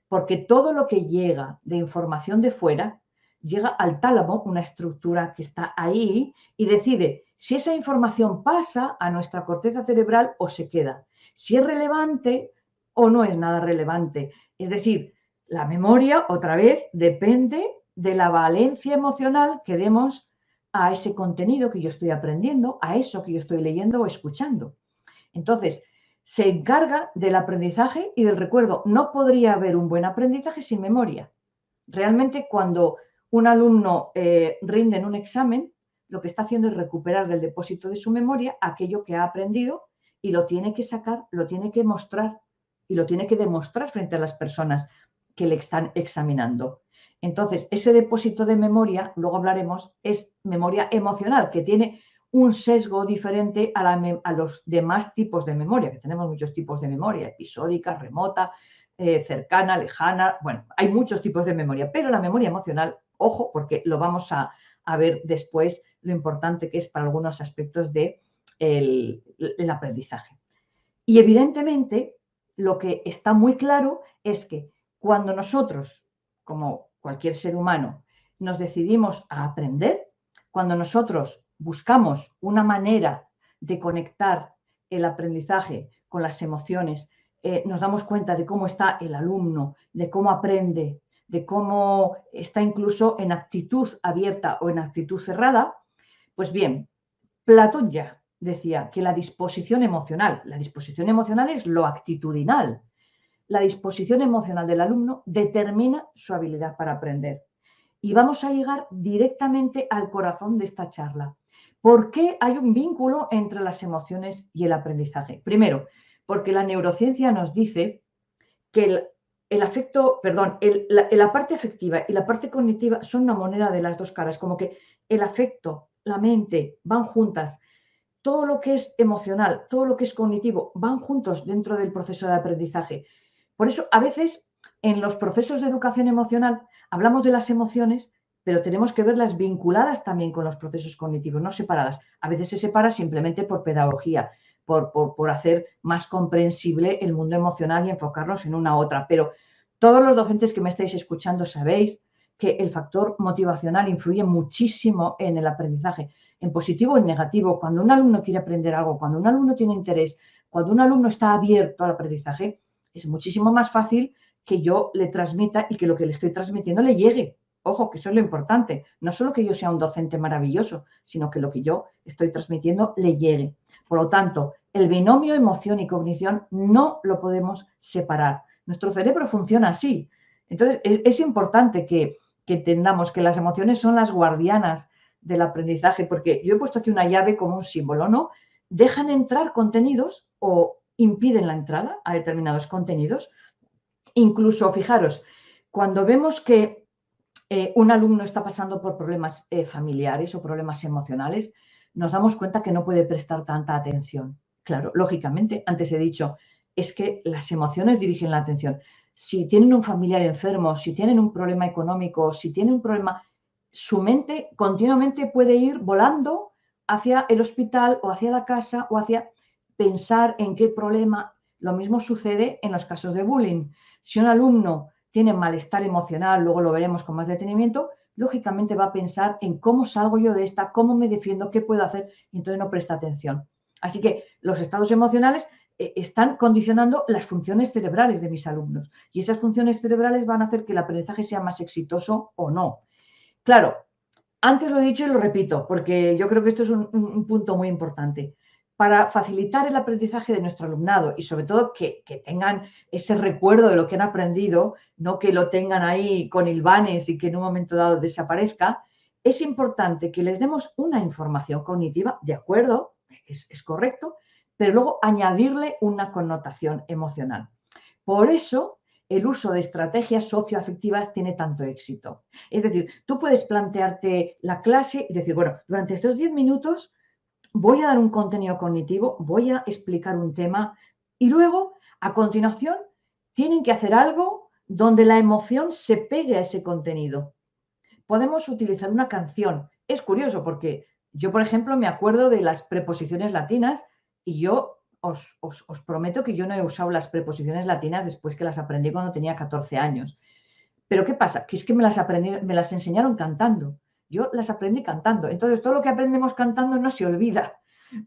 S4: porque todo lo que llega de información de fuera llega al tálamo, una estructura que está ahí, y decide si esa información pasa a nuestra corteza cerebral o se queda, si es relevante o no es nada relevante. Es decir, la memoria, otra vez, depende de la valencia emocional que demos a ese contenido que yo estoy aprendiendo, a eso que yo estoy leyendo o escuchando. Entonces, se encarga del aprendizaje y del recuerdo. No podría haber un buen aprendizaje sin memoria. Realmente, cuando un alumno rinde en un examen, lo que está haciendo es recuperar del depósito de su memoria aquello que ha aprendido y lo tiene que sacar, lo tiene que mostrar y lo tiene que demostrar frente a las personas que le están examinando. Entonces, ese depósito de memoria, luego hablaremos, es memoria emocional, que tiene un sesgo diferente a los demás tipos de memoria, que tenemos muchos tipos de memoria, episódica, remota, cercana, lejana. Bueno, hay muchos tipos de memoria, pero la memoria emocional, ojo, porque lo vamos a ver después, lo importante que es para algunos aspectos del aprendizaje. Y evidentemente, lo que está muy claro es que cuando nosotros, como cualquier ser humano, nos decidimos a aprender, cuando nosotros buscamos una manera de conectar el aprendizaje con las emociones, nos damos cuenta de cómo está el alumno, de cómo aprende, de cómo está incluso en actitud abierta o en actitud cerrada, pues bien, Platón ya decía que la disposición emocional es lo actitudinal. La disposición emocional del alumno determina su habilidad para aprender. Y vamos a llegar directamente al corazón de esta charla. ¿Por qué hay un vínculo entre las emociones y el aprendizaje? Primero, porque la neurociencia nos dice que la parte afectiva y la parte cognitiva son una moneda de las dos caras, como que el afecto, la mente van juntas. Todo lo que es emocional, todo lo que es cognitivo, van juntos dentro del proceso de aprendizaje. Por eso, a veces, en los procesos de educación emocional, hablamos de las emociones, pero tenemos que verlas vinculadas también con los procesos cognitivos, no separadas. A veces se separa simplemente por pedagogía, por hacer más comprensible el mundo emocional y enfocarnos en una u otra. Pero todos los docentes que me estáis escuchando sabéis que el factor motivacional influye muchísimo en el aprendizaje, en positivo o en negativo. Cuando un alumno quiere aprender algo, cuando un alumno tiene interés, cuando un alumno está abierto al aprendizaje, es muchísimo más fácil que yo le transmita y que lo que le estoy transmitiendo le llegue. Ojo, que eso es lo importante. No solo que yo sea un docente maravilloso, sino que lo que yo estoy transmitiendo le llegue. Por lo tanto, el binomio emoción y cognición no lo podemos separar. Nuestro cerebro funciona así. Entonces, es importante que entendamos que las emociones son las guardianas del aprendizaje, porque yo he puesto aquí una llave como un símbolo, ¿no? Dejan entrar contenidos o impiden la entrada a determinados contenidos. Incluso, fijaros, cuando vemos que un alumno está pasando por problemas familiares o problemas emocionales, nos damos cuenta que no puede prestar tanta atención. Claro, lógicamente, antes he dicho, es que las emociones dirigen la atención. Si tienen un familiar enfermo, si tienen un problema económico, si tienen un problema, su mente continuamente puede ir volando hacia el hospital o hacia la casa o hacia pensar en qué problema. Lo mismo sucede en los casos de bullying. Si un alumno tiene malestar emocional, luego lo veremos con más detenimiento, lógicamente va a pensar en cómo salgo yo de esta, cómo me defiendo, qué puedo hacer, y entonces no presta atención. Así que los estados emocionales están condicionando las funciones cerebrales de mis alumnos y esas funciones cerebrales van a hacer que el aprendizaje sea más exitoso o no. Claro, antes lo he dicho y lo repito, porque yo creo que esto es un punto muy importante. Para facilitar el aprendizaje de nuestro alumnado y sobre todo que tengan ese recuerdo de lo que han aprendido, no que lo tengan ahí con hilvanes y que en un momento dado desaparezca, es importante que les demos una información cognitiva, de acuerdo, es correcto, pero luego añadirle una connotación emocional. Por eso, el uso de estrategias socioafectivas tiene tanto éxito. Es decir, tú puedes plantearte la clase y decir, bueno, durante estos 10 minutos voy a dar un contenido cognitivo, voy a explicar un tema y luego, a continuación, tienen que hacer algo donde la emoción se pegue a ese contenido. Podemos utilizar una canción. Es curioso porque yo, por ejemplo, me acuerdo de las preposiciones latinas y yo os prometo que yo no he usado las preposiciones latinas después que las aprendí cuando tenía 14 años. Pero ¿qué pasa? Que es que me las enseñaron cantando. Yo las aprendí cantando. Entonces, todo lo que aprendemos cantando no se olvida,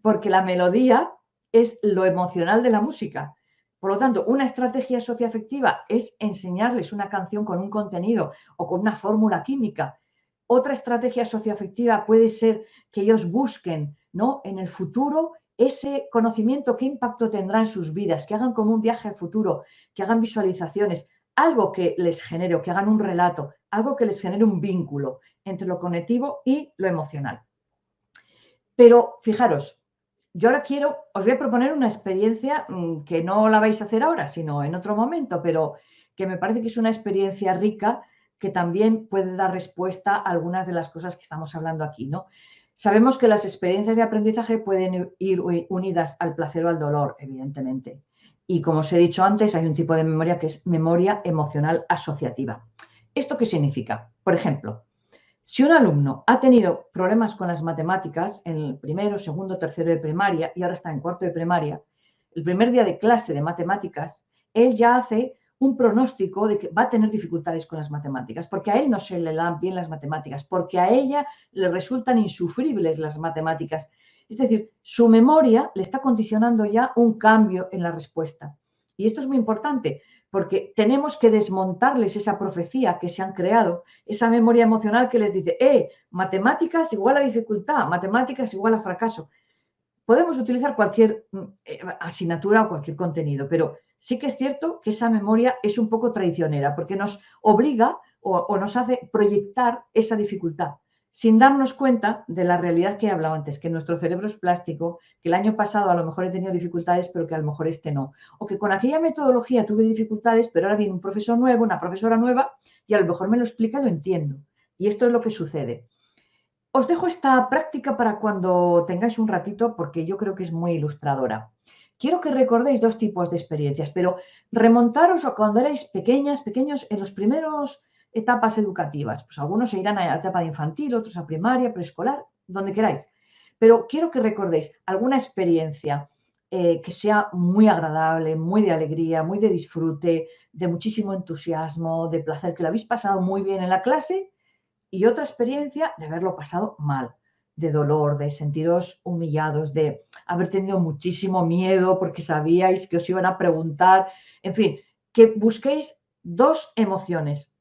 S4: porque la melodía es lo emocional de la música. Por lo tanto, una estrategia socioafectiva es enseñarles una canción con un contenido o con una fórmula química. Otra estrategia socioafectiva puede ser que ellos busquen, ¿no?, en el futuro ese conocimiento, qué impacto tendrá en sus vidas, que hagan como un viaje al futuro, que hagan visualizaciones, algo que les genere, o que hagan un relato, algo que les genere un vínculo entre lo cognitivo y lo emocional. Pero fijaros, yo ahora os voy a proponer una experiencia que no la vais a hacer ahora, sino en otro momento, pero que me parece que es una experiencia rica que también puede dar respuesta a algunas de las cosas que estamos hablando aquí, ¿no? Sabemos que las experiencias de aprendizaje pueden ir unidas al placer o al dolor, evidentemente. Y como os he dicho antes, hay un tipo de memoria que es memoria emocional asociativa. ¿Esto qué significa? Por ejemplo, si un alumno ha tenido problemas con las matemáticas en el primero, segundo, tercero de primaria y ahora está en cuarto de primaria, el primer día de clase de matemáticas, él ya hace un pronóstico de que va a tener dificultades con las matemáticas, porque a él no se le dan bien las matemáticas, porque a ella le resultan insufribles las matemáticas. Es decir, su memoria le está condicionando ya un cambio en la respuesta. Y esto es muy importante, porque tenemos que desmontarles esa profecía que se han creado, esa memoria emocional que les dice, matemáticas igual a dificultad, matemáticas igual a fracaso. Podemos utilizar cualquier asignatura o cualquier contenido, pero sí que es cierto que esa memoria es un poco traicionera, porque nos obliga o nos hace proyectar esa dificultad, sin darnos cuenta de la realidad que he hablado antes, que nuestro cerebro es plástico, que el año pasado a lo mejor he tenido dificultades, pero que a lo mejor este no. O que con aquella metodología tuve dificultades, pero ahora viene un profesor nuevo, una profesora nueva, y a lo mejor me lo explica y lo entiendo. Y esto es lo que sucede. Os dejo esta práctica para cuando tengáis un ratito, porque yo creo que es muy ilustradora. Quiero que recordéis dos tipos de experiencias, pero remontaros a cuando erais pequeños, en los primeros etapas educativas. Pues algunos se irán a la etapa de infantil, otros a primaria, preescolar, donde queráis. Pero quiero que recordéis alguna experiencia que sea muy agradable, muy de alegría, muy de disfrute, de muchísimo entusiasmo, de placer, que lo habéis pasado muy bien en la clase, y otra experiencia de haberlo pasado mal, de dolor, de sentiros humillados, de haber tenido muchísimo miedo porque sabíais que os iban a preguntar. En fin, que busquéis dos emociones,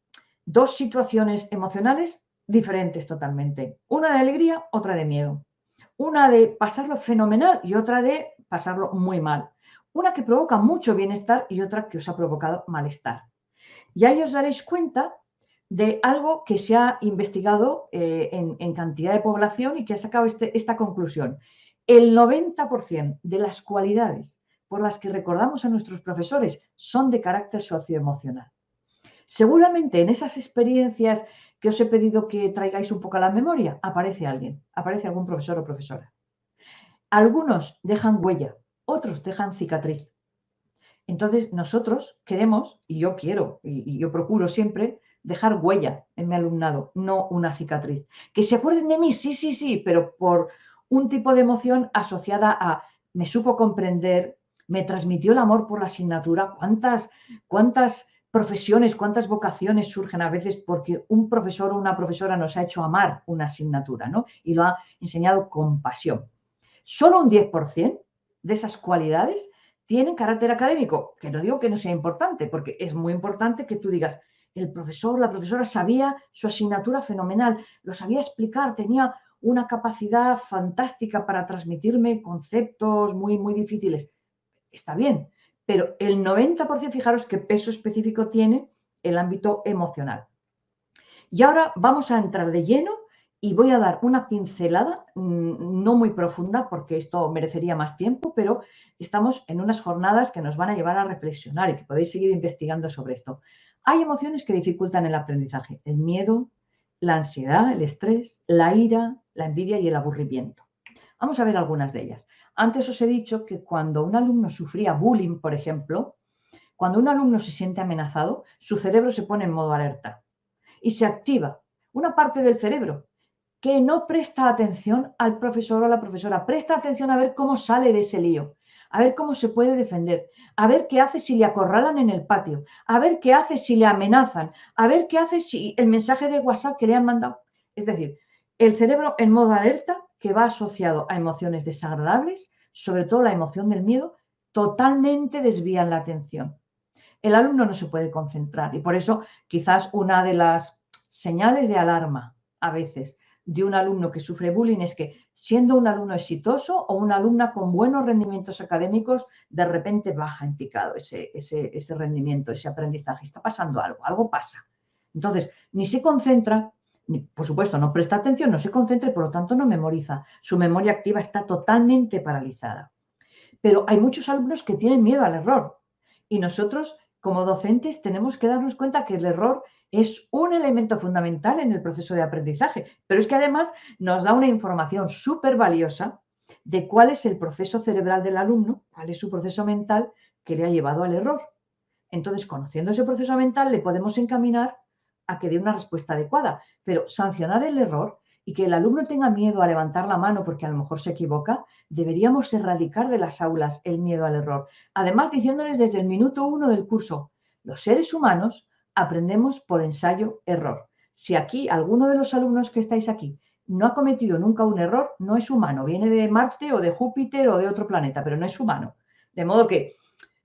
S4: dos situaciones emocionales diferentes totalmente. Una de alegría, otra de miedo. Una de pasarlo fenomenal y otra de pasarlo muy mal. Una que provoca mucho bienestar y otra que os ha provocado malestar. Y ahí os daréis cuenta de algo que se ha investigado en cantidad de población y que ha sacado esta conclusión. El 90% de las cualidades por las que recordamos a nuestros profesores son de carácter socioemocional. Seguramente en esas experiencias que os he pedido que traigáis un poco a la memoria, aparece alguien, aparece algún profesor o profesora. Algunos dejan huella, otros dejan cicatriz. Entonces nosotros queremos, y yo quiero, y yo procuro siempre, dejar huella en mi alumnado, no una cicatriz. Que se acuerden de mí, sí, pero por un tipo de emoción asociada a me supo comprender, me transmitió el amor por la asignatura. ¿Cuántas profesiones, cuántas vocaciones surgen a veces porque un profesor o una profesora nos ha hecho amar una asignatura, ¿no? Y lo ha enseñado con pasión. Solo un 10% de esas cualidades tienen carácter académico, que no digo que no sea importante, porque es muy importante que tú digas, el profesor, la profesora sabía su asignatura fenomenal, lo sabía explicar, tenía una capacidad fantástica para transmitirme conceptos muy difíciles. Está bien, pero el 90%, fijaros qué peso específico tiene el ámbito emocional. Y ahora vamos a entrar de lleno y voy a dar una pincelada, no muy profunda porque esto merecería más tiempo, pero estamos en unas jornadas que nos van a llevar a reflexionar y que podéis seguir investigando sobre esto. Hay emociones que dificultan el aprendizaje: el miedo, la ansiedad, el estrés, la ira, la envidia y el aburrimiento. Vamos a ver algunas de ellas. Antes os he dicho que cuando un alumno sufría bullying, por ejemplo, cuando un alumno se siente amenazado, su cerebro se pone en modo alerta y se activa una parte del cerebro que no presta atención al profesor o a la profesora, presta atención a ver cómo sale de ese lío. a ver cómo se puede defender, a ver qué hace si le acorralan en el patio, a ver qué hace si le amenazan, a ver qué hace si el mensaje de WhatsApp que le han mandado. Es decir, el cerebro en modo alerta, que va asociado a emociones desagradables, sobre todo la emoción del miedo, totalmente desvían la atención. El alumno no se puede concentrar y por eso quizás una de las señales de alarma a veces de un alumno que sufre bullying es que, siendo un alumno exitoso o una alumna con buenos rendimientos académicos, de repente baja en picado ese rendimiento, ese aprendizaje. Está pasando algo, algo pasa. Entonces, ni se concentra, ni, por supuesto, no presta atención, no se concentra y por lo tanto no memoriza. Su memoria activa está totalmente paralizada. Pero hay muchos alumnos que tienen miedo al error y nosotros, como docentes, tenemos que darnos cuenta que el error es un elemento fundamental en el proceso de aprendizaje, pero es que además nos da una información súper valiosa de cuál es el proceso cerebral del alumno, cuál es su proceso mental que le ha llevado al error. Entonces, conociendo ese proceso mental, le podemos encaminar a que dé una respuesta adecuada, pero sancionar el error y que el alumno tenga miedo a levantar la mano porque a lo mejor se equivoca, deberíamos erradicar de las aulas el miedo al error. Además, diciéndoles desde el minuto 1 del curso, los seres humanos aprendemos por ensayo-error. Si aquí alguno de los alumnos que estáis aquí no ha cometido nunca un error, no es humano. Viene de Marte o de Júpiter o de otro planeta, pero no es humano. De modo que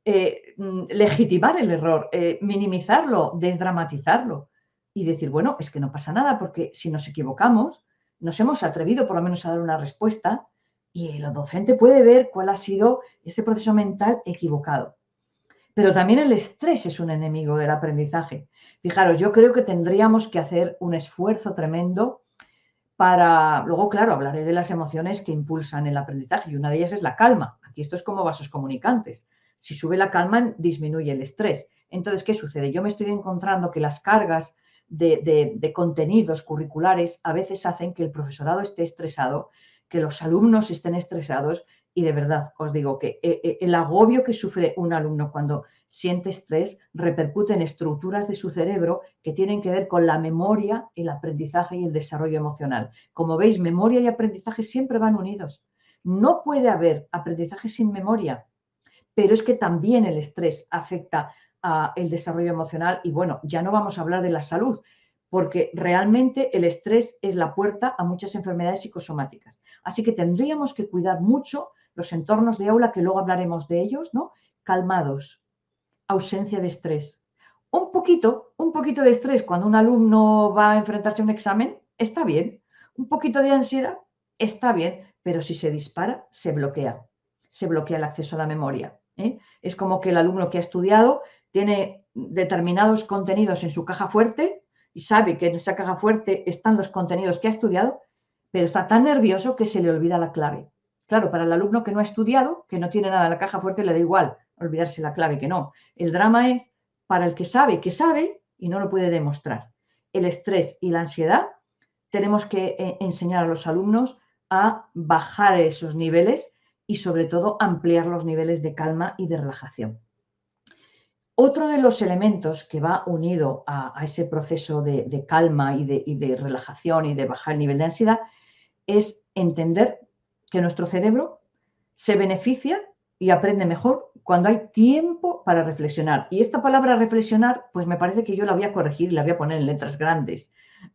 S4: legitimar el error, minimizarlo, desdramatizarlo y decir, bueno, es que no pasa nada porque si nos equivocamos, nos hemos atrevido por lo menos a dar una respuesta y el docente puede ver cuál ha sido ese proceso mental equivocado. Pero también el estrés es un enemigo del aprendizaje. Fijaros, yo creo que tendríamos que hacer un esfuerzo tremendo para... Luego, claro, hablaré de las emociones que impulsan el aprendizaje y una de ellas es la calma. Aquí esto es como vasos comunicantes. Si sube la calma, disminuye el estrés. Entonces, ¿qué sucede? Yo me estoy encontrando que las cargas de contenidos curriculares a veces hacen que el profesorado esté estresado, que los alumnos estén estresados y de verdad os digo que el agobio que sufre un alumno cuando siente estrés repercute en estructuras de su cerebro que tienen que ver con la memoria, el aprendizaje y el desarrollo emocional. Como veis, memoria y aprendizaje siempre van unidos. No puede haber aprendizaje sin memoria, pero es que también el estrés afecta el desarrollo emocional y bueno, ya no vamos a hablar de la salud, porque realmente el estrés es la puerta a muchas enfermedades psicosomáticas. Así que tendríamos que cuidar mucho los entornos de aula, que luego hablaremos de ellos, ¿no? Calmados, ausencia de estrés. Un poquito de estrés cuando un alumno va a enfrentarse a un examen, está bien. Un poquito de ansiedad, está bien, pero si se dispara, se bloquea el acceso a la memoria. Es como que el alumno que ha estudiado tiene determinados contenidos en su caja fuerte y sabe que en esa caja fuerte están los contenidos que ha estudiado, pero está tan nervioso que se le olvida la clave. Claro, para el alumno que no ha estudiado, que no tiene nada en la caja fuerte, le da igual olvidarse la clave que no. El drama es para el que sabe y no lo puede demostrar. El estrés y la ansiedad, tenemos que enseñar a los alumnos a bajar esos niveles y sobre todo ampliar los niveles de calma y de relajación. Otro de los elementos que va unido a ese proceso de calma y de relajación y de bajar el nivel de ansiedad es entender que nuestro cerebro se beneficia y aprende mejor cuando hay tiempo para reflexionar. Y esta palabra reflexionar, pues me parece que yo la voy a corregir y la voy a poner en letras grandes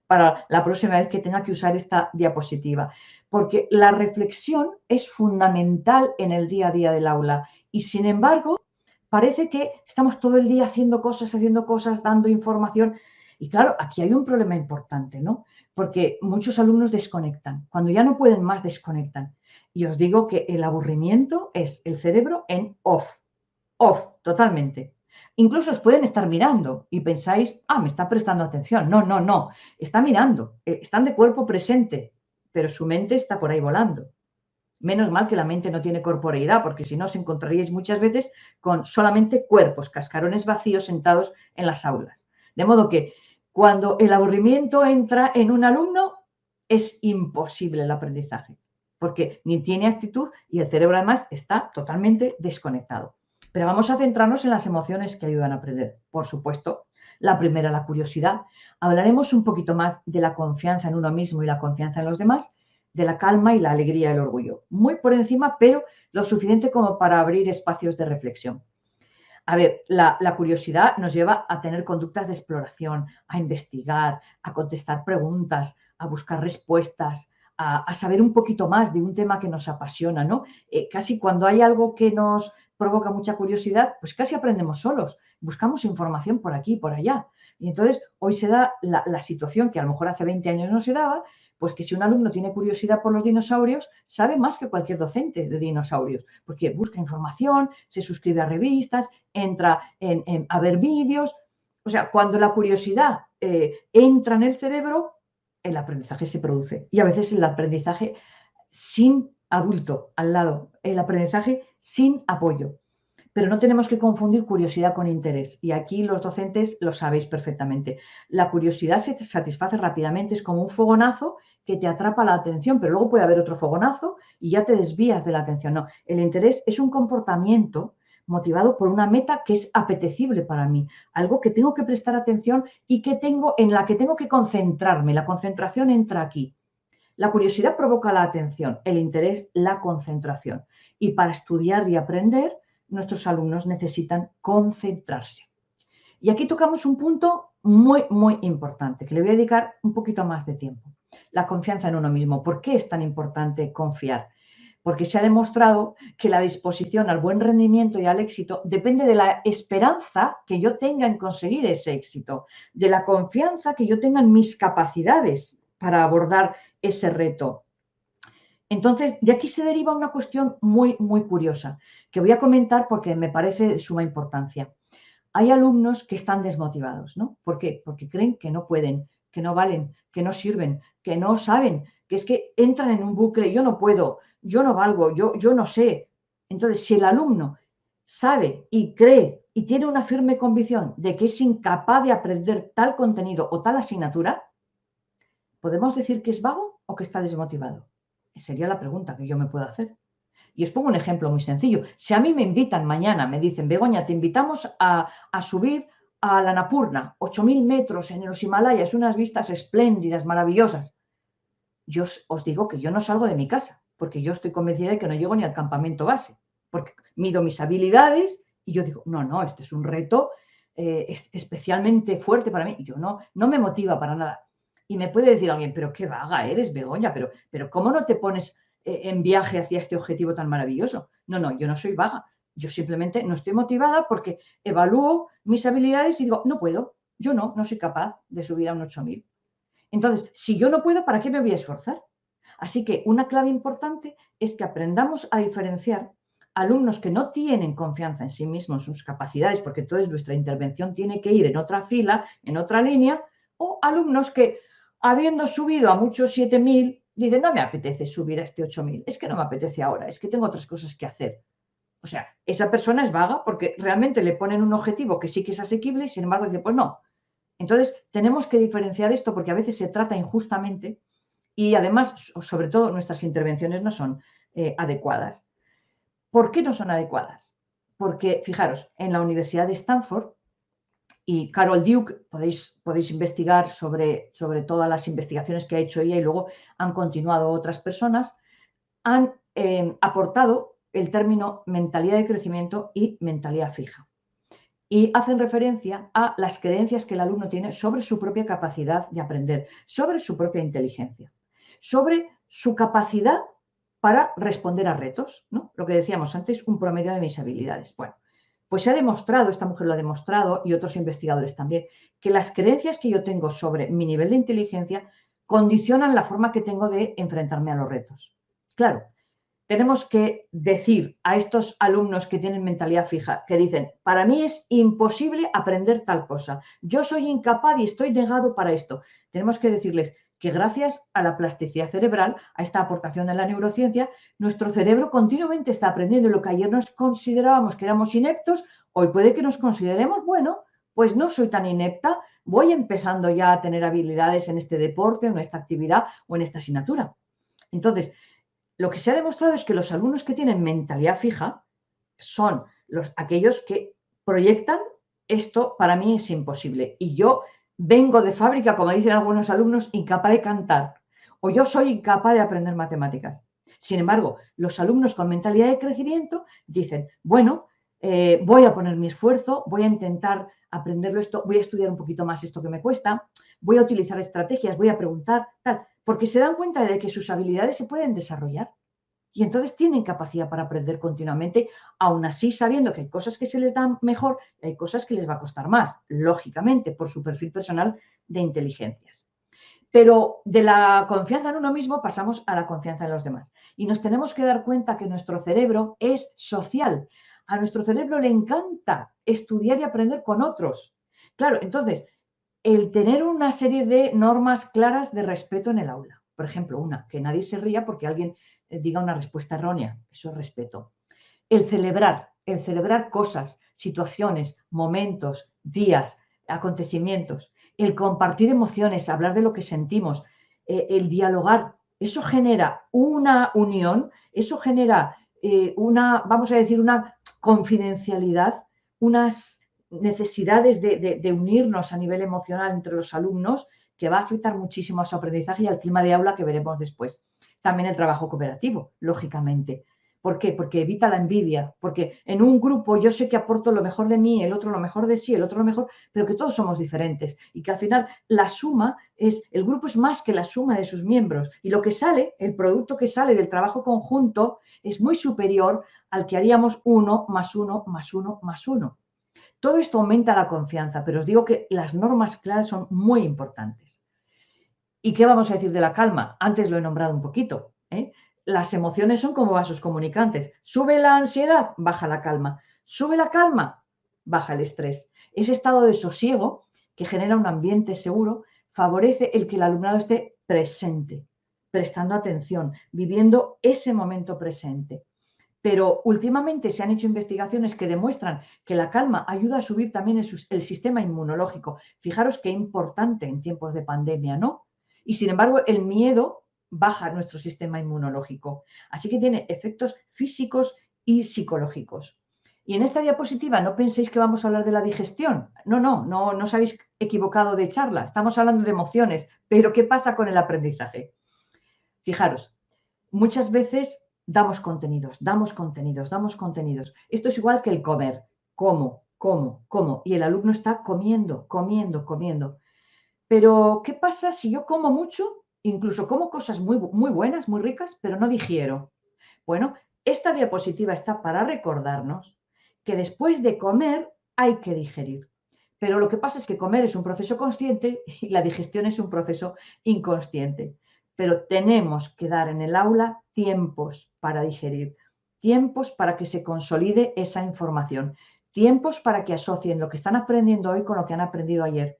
S4: para la próxima vez que tenga que usar esta diapositiva. Porque la reflexión es fundamental en el día a día del aula y, sin embargo, parece que estamos todo el día haciendo cosas, dando información. Y claro, aquí hay un problema importante, ¿no? Porque muchos alumnos desconectan. Cuando ya no pueden más, desconectan. Y os digo que el aburrimiento es el cerebro en off, totalmente. Incluso os pueden estar mirando y pensáis, me está prestando atención. No, está mirando, están de cuerpo presente, pero su mente está por ahí volando. Menos mal que la mente no tiene corporeidad, porque si no os encontraríais muchas veces con solamente cuerpos, cascarones vacíos sentados en las aulas. De modo que cuando el aburrimiento entra en un alumno, es imposible el aprendizaje, porque ni tiene actitud y el cerebro además está totalmente desconectado. Pero vamos a centrarnos en las emociones que ayudan a aprender. Por supuesto, la primera, la curiosidad. Hablaremos un poquito más de la confianza en uno mismo y la confianza en los demás. de la calma y la alegría y el orgullo. Muy por encima, pero lo suficiente como para abrir espacios de reflexión. A ver, la curiosidad nos lleva a tener conductas de exploración, a investigar, a contestar preguntas, a buscar respuestas, a saber un poquito más de un tema que nos apasiona, ¿no? Casi cuando hay algo que nos provoca mucha curiosidad, pues casi aprendemos solos, buscamos información por aquí y por allá. Y entonces hoy se da la situación que a lo mejor hace 20 años no se daba, pues que si un alumno tiene curiosidad por los dinosaurios, sabe más que cualquier docente de dinosaurios, porque busca información, se suscribe a revistas, entra a ver vídeos. O sea, cuando la curiosidad entra en el cerebro, el aprendizaje se produce. Y a veces el aprendizaje sin adulto al lado, el aprendizaje sin apoyo. Pero no tenemos que confundir curiosidad con interés. Y aquí los docentes lo sabéis perfectamente. La curiosidad se satisface rápidamente, es como un fogonazo que te atrapa la atención, pero luego puede haber otro fogonazo y ya te desvías de la atención. No, el interés es un comportamiento motivado por una meta que es apetecible para mí, algo que tengo que prestar atención y en la que tengo que concentrarme. La concentración entra aquí. La curiosidad provoca la atención, el interés la concentración. Y para estudiar y aprender, nuestros alumnos necesitan concentrarse. Y aquí tocamos un punto muy, muy importante, que le voy a dedicar un poquito más de tiempo. La confianza en uno mismo. ¿Por qué es tan importante confiar? Porque se ha demostrado que la disposición al buen rendimiento y al éxito depende de la esperanza que yo tenga en conseguir ese éxito, de la confianza que yo tenga en mis capacidades para abordar ese reto. Entonces, de aquí se deriva una cuestión muy, muy curiosa, que voy a comentar porque me parece de suma importancia. Hay alumnos que están desmotivados, ¿no? ¿Por qué? Porque creen que no pueden, que no valen, que no sirven, que no saben, que es que entran en un bucle, yo no puedo, yo no valgo, yo no sé. Entonces, si el alumno sabe y cree y tiene una firme convicción de que es incapaz de aprender tal contenido o tal asignatura, ¿podemos decir que es vago o que está desmotivado? Sería la pregunta que yo me puedo hacer. Y os pongo un ejemplo muy sencillo. Si a mí me invitan mañana, me dicen, Begoña, te invitamos a subir a la Annapurna, 8.000 metros en los Himalayas, unas vistas espléndidas, maravillosas. Yo os digo que yo no salgo de mi casa, porque yo estoy convencida de que no llego ni al campamento base, porque mido mis habilidades y yo digo, no, este es un reto especialmente fuerte para mí. Y yo no me motiva para nada. Y me puede decir alguien, pero qué vaga eres, Begoña, pero ¿cómo no te pones en viaje hacia este objetivo tan maravilloso? No, yo no soy vaga. Yo simplemente no estoy motivada porque evalúo mis habilidades y digo, no puedo, yo no soy capaz de subir a un 8.000. Entonces, si yo no puedo, ¿para qué me voy a esforzar? Así que una clave importante es que aprendamos a diferenciar alumnos que no tienen confianza en sí mismos, en sus capacidades, porque entonces nuestra intervención tiene que ir en otra fila, en otra línea, o alumnos que, habiendo subido a muchos 7.000, dicen, no me apetece subir a este 8.000, es que no me apetece ahora, es que tengo otras cosas que hacer. O sea, esa persona es vaga porque realmente le ponen un objetivo que sí que es asequible y sin embargo dice, pues no. Entonces, tenemos que diferenciar esto porque a veces se trata injustamente y además, sobre todo, nuestras intervenciones no son adecuadas. ¿Por qué no son adecuadas? Porque, fijaros, en la Universidad de Stanford, y Carol Duke, podéis investigar sobre todas las investigaciones que ha hecho ella y luego han continuado otras personas, han aportado el término mentalidad de crecimiento y mentalidad fija. Y hacen referencia a las creencias que el alumno tiene sobre su propia capacidad de aprender, sobre su propia inteligencia, sobre su capacidad para responder a retos, ¿no? Lo que decíamos antes, un promedio de mis habilidades. Bueno, pues se ha demostrado, esta mujer lo ha demostrado y otros investigadores también, que las creencias que yo tengo sobre mi nivel de inteligencia condicionan la forma que tengo de enfrentarme a los retos. Claro, tenemos que decir a estos alumnos que tienen mentalidad fija, que dicen, para mí es imposible aprender tal cosa, yo soy incapaz y estoy negado para esto. Tenemos que decirles que gracias a la plasticidad cerebral, a esta aportación de la neurociencia, nuestro cerebro continuamente está aprendiendo. Lo que ayer nos considerábamos que éramos ineptos, hoy puede que nos consideremos, bueno, pues no soy tan inepta, voy empezando ya a tener habilidades en este deporte, en esta actividad o en esta asignatura. Entonces, lo que se ha demostrado es que los alumnos que tienen mentalidad fija son aquellos que proyectan esto para mí es imposible. Y yo vengo de fábrica, como dicen algunos alumnos, incapaz de cantar. o yo soy incapaz de aprender matemáticas. Sin embargo, los alumnos con mentalidad de crecimiento dicen, bueno, voy a poner mi esfuerzo, voy a intentar aprenderlo esto, voy a estudiar un poquito más esto que me cuesta, voy a utilizar estrategias, voy a preguntar, tal, porque se dan cuenta de que sus habilidades se pueden desarrollar. Y entonces tienen capacidad para aprender continuamente, aún así sabiendo que hay cosas que se les dan mejor y hay cosas que les va a costar más, lógicamente, por su perfil personal de inteligencias. Pero de la confianza en uno mismo pasamos a la confianza en los demás. Y nos tenemos que dar cuenta que nuestro cerebro es social. A nuestro cerebro le encanta estudiar y aprender con otros. Claro, entonces, el tener una serie de normas claras de respeto en el aula. Por ejemplo, una, que nadie se ría porque alguien diga una respuesta errónea. Eso es respeto. El celebrar cosas, situaciones, momentos, días, acontecimientos. El compartir emociones, hablar de lo que sentimos, el dialogar. Eso genera una unión, eso genera vamos a decir, una confidencialidad, unas necesidades de unirnos a nivel emocional entre los alumnos que va a afectar muchísimo a su aprendizaje y al clima de aula que veremos después. También el trabajo cooperativo, lógicamente. ¿Por qué? Porque evita la envidia, porque en un grupo yo sé que aporto lo mejor de mí, el otro lo mejor de sí, el otro lo mejor, pero que todos somos diferentes y que al final el grupo es más que la suma de sus miembros y lo que sale, el producto que sale del trabajo conjunto es muy superior al que haríamos 1 más 1 más 1 más 1. Todo esto aumenta la confianza, pero os digo que las normas claras son muy importantes. ¿Y qué vamos a decir de la calma? Antes lo he nombrado un poquito, ¿eh? Las emociones son como vasos comunicantes. Sube la ansiedad, baja la calma. Sube la calma, baja el estrés. Ese estado de sosiego que genera un ambiente seguro favorece el que el alumnado esté presente, prestando atención, viviendo ese momento presente. Pero últimamente se han hecho investigaciones que demuestran que la calma ayuda a subir también el sistema inmunológico. Fijaros qué importante en tiempos de pandemia, ¿no? Y sin embargo, el miedo baja nuestro sistema inmunológico. Así que tiene efectos físicos y psicológicos. Y en esta diapositiva no penséis que vamos a hablar de la digestión. No os habéis equivocado de charla. Estamos hablando de emociones. Pero ¿qué pasa con el aprendizaje? Fijaros, muchas veces damos contenidos. Esto es igual que el comer. Como. Y el alumno está comiendo. Pero, ¿qué pasa si yo como mucho? Incluso como cosas muy, muy buenas, muy ricas, pero no digiero. Bueno, esta diapositiva está para recordarnos que después de comer hay que digerir. Pero lo que pasa es que comer es un proceso consciente y la digestión es un proceso inconsciente. Pero tenemos que dar en el aula tiempos para digerir, tiempos para que se consolide esa información, tiempos para que asocien lo que están aprendiendo hoy con lo que han aprendido ayer.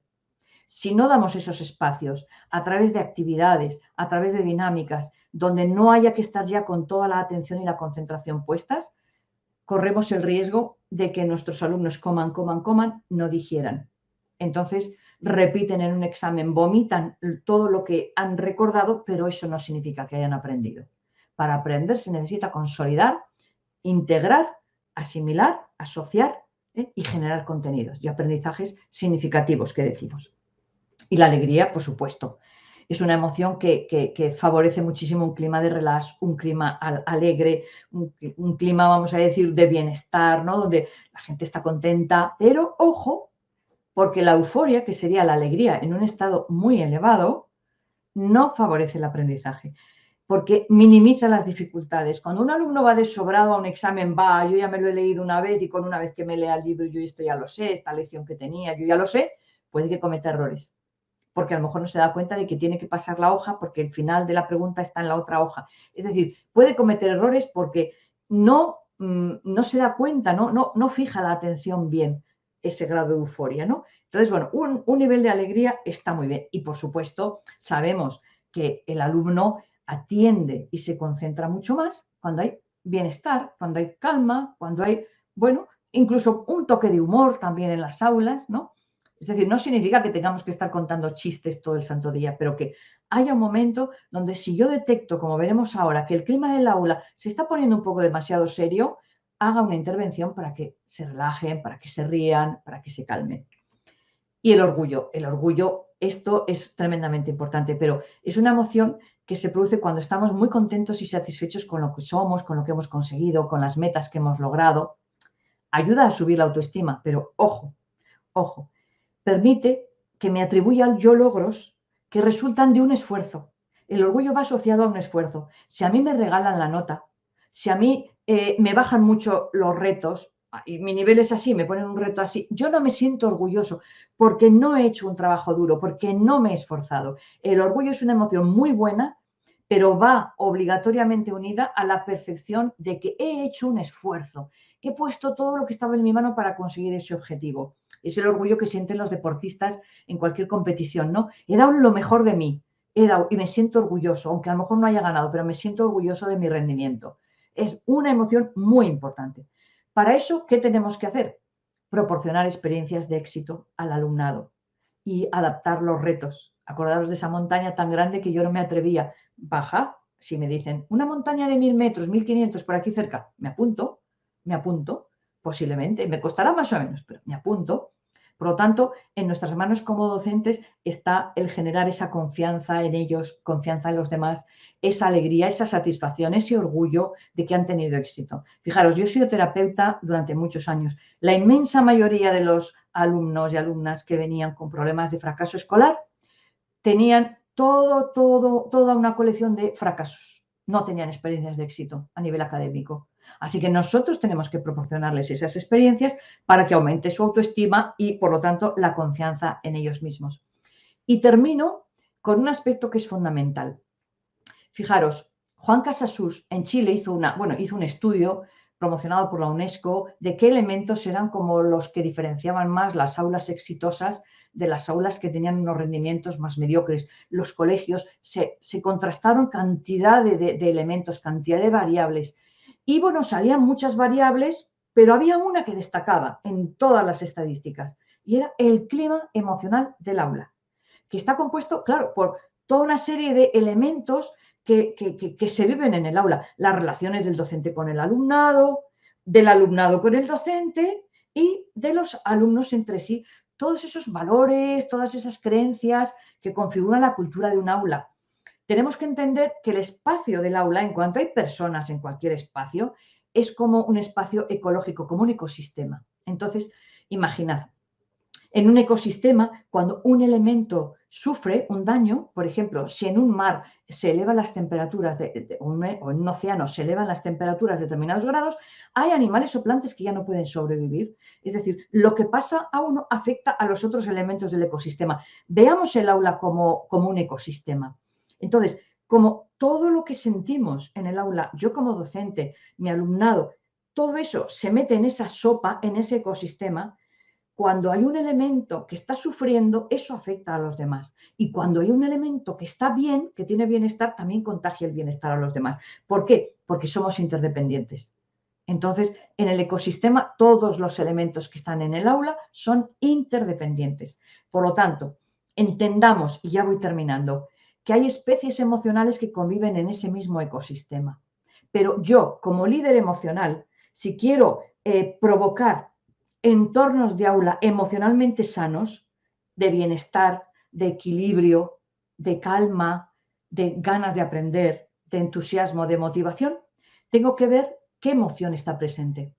S4: Si no damos esos espacios a través de actividades, a través de dinámicas, donde no haya que estar ya con toda la atención y la concentración puestas, corremos el riesgo de que nuestros alumnos coman, no digieran. Entonces, repiten en un examen, vomitan todo lo que han recordado, pero eso no significa que hayan aprendido. Para aprender se necesita consolidar, integrar, asimilar, asociar y generar contenidos y aprendizajes significativos, que decimos. Y la alegría, por supuesto, es una emoción que favorece muchísimo un clima de relax, un clima alegre, un clima, vamos a decir, de bienestar, ¿no? Donde la gente está contenta, pero ojo, porque la euforia, que sería la alegría en un estado muy elevado, no favorece el aprendizaje, porque minimiza las dificultades. Cuando un alumno va desobrado a un examen, yo ya me lo he leído una vez y con una vez que me lea el libro yo esto ya lo sé, esta lección que tenía, yo ya lo sé, puede que cometa errores. Porque a lo mejor no se da cuenta de que tiene que pasar la hoja porque el final de la pregunta está en la otra hoja. Es decir, puede cometer errores porque no se da cuenta, no fija la atención bien ese grado de euforia, ¿no? Entonces, bueno, un nivel de alegría está muy bien. Y, por supuesto, sabemos que el alumno atiende y se concentra mucho más cuando hay bienestar, cuando hay calma, cuando hay, bueno, incluso un toque de humor también en las aulas, ¿no? Es decir, no significa que tengamos que estar contando chistes todo el santo día, pero que haya un momento donde si yo detecto, como veremos ahora, que el clima del aula se está poniendo un poco demasiado serio, haga una intervención para que se relajen, para que se rían, para que se calmen. Y el orgullo Esto es tremendamente importante, pero es una emoción que se produce cuando estamos muy contentos y satisfechos con lo que somos, con lo que hemos conseguido, con las metas que hemos logrado. Ayuda a subir la autoestima, pero ojo, ojo, permite que me atribuya yo logros que resultan de un esfuerzo. El orgullo va asociado a un esfuerzo. Si a mí me regalan la nota, si a mí me bajan mucho los retos, y mi nivel es así, me ponen un reto así, yo no me siento orgulloso porque no he hecho un trabajo duro, porque no me he esforzado. El orgullo es una emoción muy buena, pero va obligatoriamente unida a la percepción de que he hecho un esfuerzo, que he puesto todo lo que estaba en mi mano para conseguir ese objetivo. Es el orgullo que sienten los deportistas en cualquier competición, ¿no? He dado lo mejor de mí, y me siento orgulloso, aunque a lo mejor no haya ganado, pero me siento orgulloso de mi rendimiento. Es una emoción muy importante. Para eso, ¿qué tenemos que hacer? Proporcionar experiencias de éxito al alumnado y adaptar los retos. Acordaros de esa montaña tan grande que yo no me atrevía. Baja, si me dicen, una montaña de 1000 metros, 1500 por aquí cerca, me apunto, posiblemente, me costará más o menos, pero me apunto. Por lo tanto, en nuestras manos como docentes está el generar esa confianza en ellos, confianza en los demás, esa alegría, esa satisfacción, ese orgullo de que han tenido éxito. Fijaros, yo he sido terapeuta durante muchos años. La inmensa mayoría de los alumnos y alumnas que venían con problemas de fracaso escolar tenían toda una colección de fracasos. No tenían experiencias de éxito a nivel académico. Así que nosotros tenemos que proporcionarles esas experiencias para que aumente su autoestima y, por lo tanto, la confianza en ellos mismos. Y termino con un aspecto que es fundamental. Fijaros, Juan Casasus en Chile hizo un estudio promocionado por la UNESCO de qué elementos eran como los que diferenciaban más las aulas exitosas de las aulas que tenían unos rendimientos más mediocres. Los colegios se contrastaron cantidad de elementos, cantidad de variables. Y bueno, salían muchas variables, pero había una que destacaba en todas las estadísticas y era el clima emocional del aula, que está compuesto, claro, por toda una serie de elementos que se viven en el aula. Las relaciones del docente con el alumnado, del alumnado con el docente y de los alumnos entre sí. Todos esos valores, todas esas creencias que configuran la cultura de un aula. Tenemos que entender que el espacio del aula, en cuanto hay personas en cualquier espacio, es como un espacio ecológico, como un ecosistema. Entonces, imaginad, en un ecosistema, cuando un elemento sufre un daño, por ejemplo, si en un mar se elevan las temperaturas o en un océano se elevan las temperaturas de determinados grados, hay animales o plantas que ya no pueden sobrevivir. Es decir, lo que pasa a uno afecta a los otros elementos del ecosistema. Veamos el aula como un ecosistema. Entonces, como todo lo que sentimos en el aula, yo como docente, mi alumnado, todo eso se mete en esa sopa, en ese ecosistema. Cuando hay un elemento que está sufriendo, eso afecta a los demás. Y cuando hay un elemento que está bien, que tiene bienestar, también contagia el bienestar a los demás. ¿Por qué? Porque somos interdependientes. Entonces, en el ecosistema, todos los elementos que están en el aula son interdependientes. Por lo tanto, entendamos, y ya voy terminando, que hay especies emocionales que conviven en ese mismo ecosistema. Pero yo, como líder emocional, si quiero provocar entornos de aula emocionalmente sanos, de bienestar, de equilibrio, de calma, de ganas de aprender, de entusiasmo, de motivación, tengo que ver qué emoción está presente.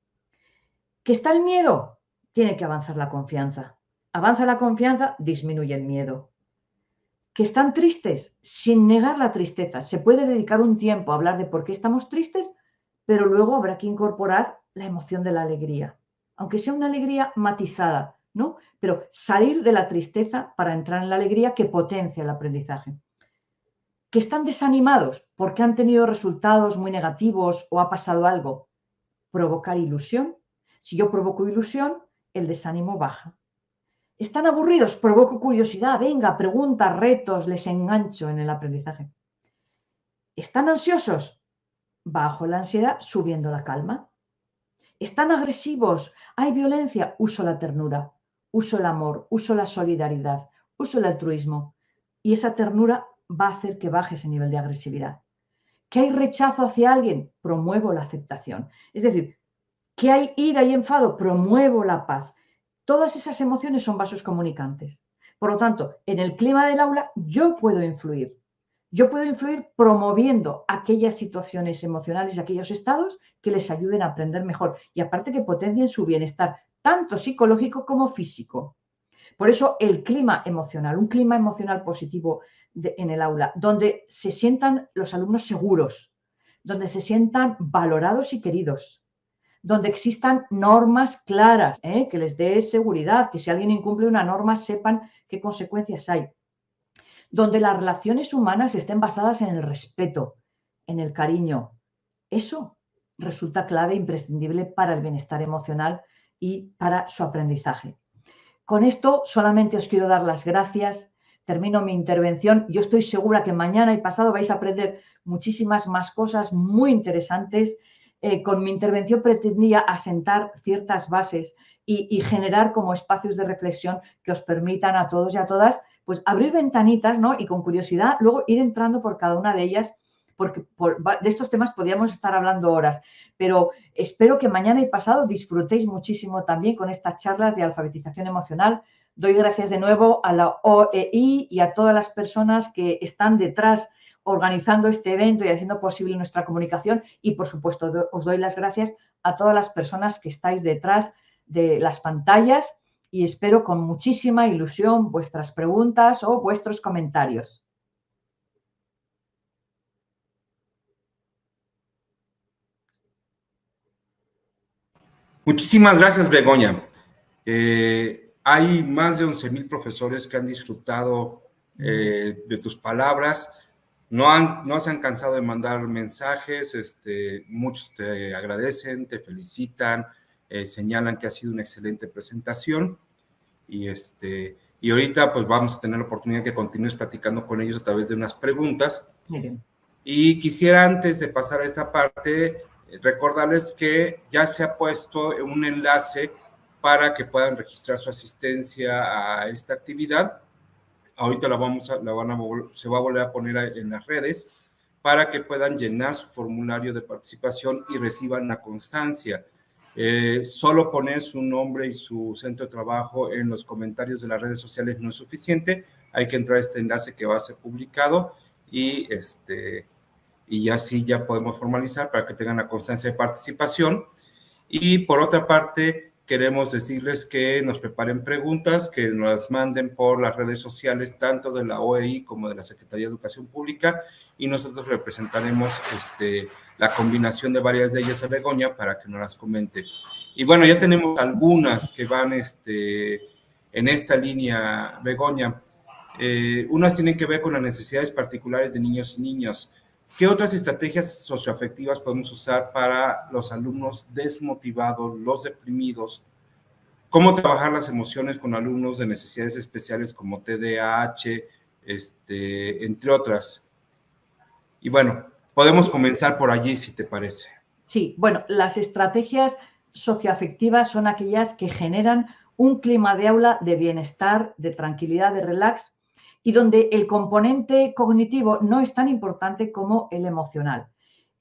S4: ¿Que está el miedo? Tiene que avanzar la confianza. Avanza la confianza, disminuye el miedo. ¿Que están tristes? Sin negar la tristeza. Se puede dedicar un tiempo a hablar de por qué estamos tristes, pero luego habrá que incorporar la emoción de la alegría. Aunque sea una alegría matizada, ¿no? Pero salir de la tristeza para entrar en la alegría que potencia el aprendizaje. Que están desanimados porque han tenido resultados muy negativos o ha pasado algo. Provocar ilusión. Si yo provoco ilusión, el desánimo baja. ¿Están aburridos? Provoco curiosidad. Venga, preguntas, retos, les engancho en el aprendizaje. ¿Están ansiosos? Bajo la ansiedad, subiendo la calma. ¿Están agresivos? ¿Hay violencia? Uso la ternura, uso el amor, uso la solidaridad, uso el altruismo. Y esa ternura va a hacer que baje ese nivel de agresividad. ¿Que hay rechazo hacia alguien? Promuevo la aceptación. Es decir, que hay ira y enfado, promuevo la paz. Todas esas emociones son vasos comunicantes. Por lo tanto, en el clima del aula yo puedo influir. Yo puedo influir promoviendo aquellas situaciones emocionales y aquellos estados que les ayuden a aprender mejor y aparte que potencien su bienestar, tanto psicológico como físico. Por eso el clima emocional, un clima emocional positivo en el aula, donde se sientan los alumnos seguros, donde se sientan valorados y queridos, donde existan normas claras, que les dé seguridad, que si alguien incumple una norma sepan qué consecuencias hay, donde las relaciones humanas estén basadas en el respeto, en el cariño. Eso resulta clave e imprescindible para el bienestar emocional y para su aprendizaje. Con esto solamente os quiero dar las gracias. Termino mi intervención. Yo estoy segura que mañana y pasado vais a aprender muchísimas más cosas muy interesantes. Con mi intervención pretendía asentar ciertas bases y generar como espacios de reflexión que os permitan a todos y a todas pues abrir ventanitas, ¿no? Y con curiosidad luego ir entrando por cada una de ellas, porque de estos temas podríamos estar hablando horas, pero espero que mañana y pasado disfrutéis muchísimo también con estas charlas de alfabetización emocional. Doy gracias de nuevo a la OEI y a todas las personas que están detrás organizando este evento y haciendo posible nuestra comunicación y, por supuesto, os doy las gracias a todas las personas que estáis detrás de las pantallas y espero con muchísima ilusión vuestras preguntas o vuestros comentarios.
S1: Muchísimas gracias, Begoña. Hay más de 11,000 profesores que han disfrutado de tus palabras. No se han cansado de mandar mensajes. Muchos te agradecen, te felicitan, señalan que ha sido una excelente presentación. Y ahorita pues vamos a tener la oportunidad que continúes platicando con ellos a través de unas preguntas.
S4: Muy bien.
S1: Y quisiera, antes de pasar a esta parte, recordarles que ya se ha puesto un enlace para que puedan registrar su asistencia a esta actividad. Ahorita se va a volver a poner en las redes para que puedan llenar su formulario de participación y reciban la constancia. Solo poner su nombre y su centro de trabajo en los comentarios de las redes sociales no es suficiente. Hay que entrar a este enlace que va a ser publicado y así ya podemos formalizar para que tengan la constancia de participación. Y por otra parte, queremos decirles que nos preparen preguntas, que nos las manden por las redes sociales, tanto de la OEI como de la Secretaría de Educación Pública, y nosotros representaremos la combinación de varias de ellas a Begoña para que nos las comente. Y bueno, ya tenemos algunas que van en esta línea, Begoña. Unas tienen que ver con las necesidades particulares de niños y niñas. ¿Qué otras estrategias socioafectivas podemos usar para los alumnos desmotivados, los deprimidos? ¿Cómo trabajar las emociones con alumnos de necesidades especiales como TDAH, entre otras? Y bueno, podemos comenzar por allí, si te parece.
S4: Sí, bueno, las estrategias socioafectivas son aquellas que generan un clima de aula de bienestar, de tranquilidad, de relax, y donde el componente cognitivo no es tan importante como el emocional.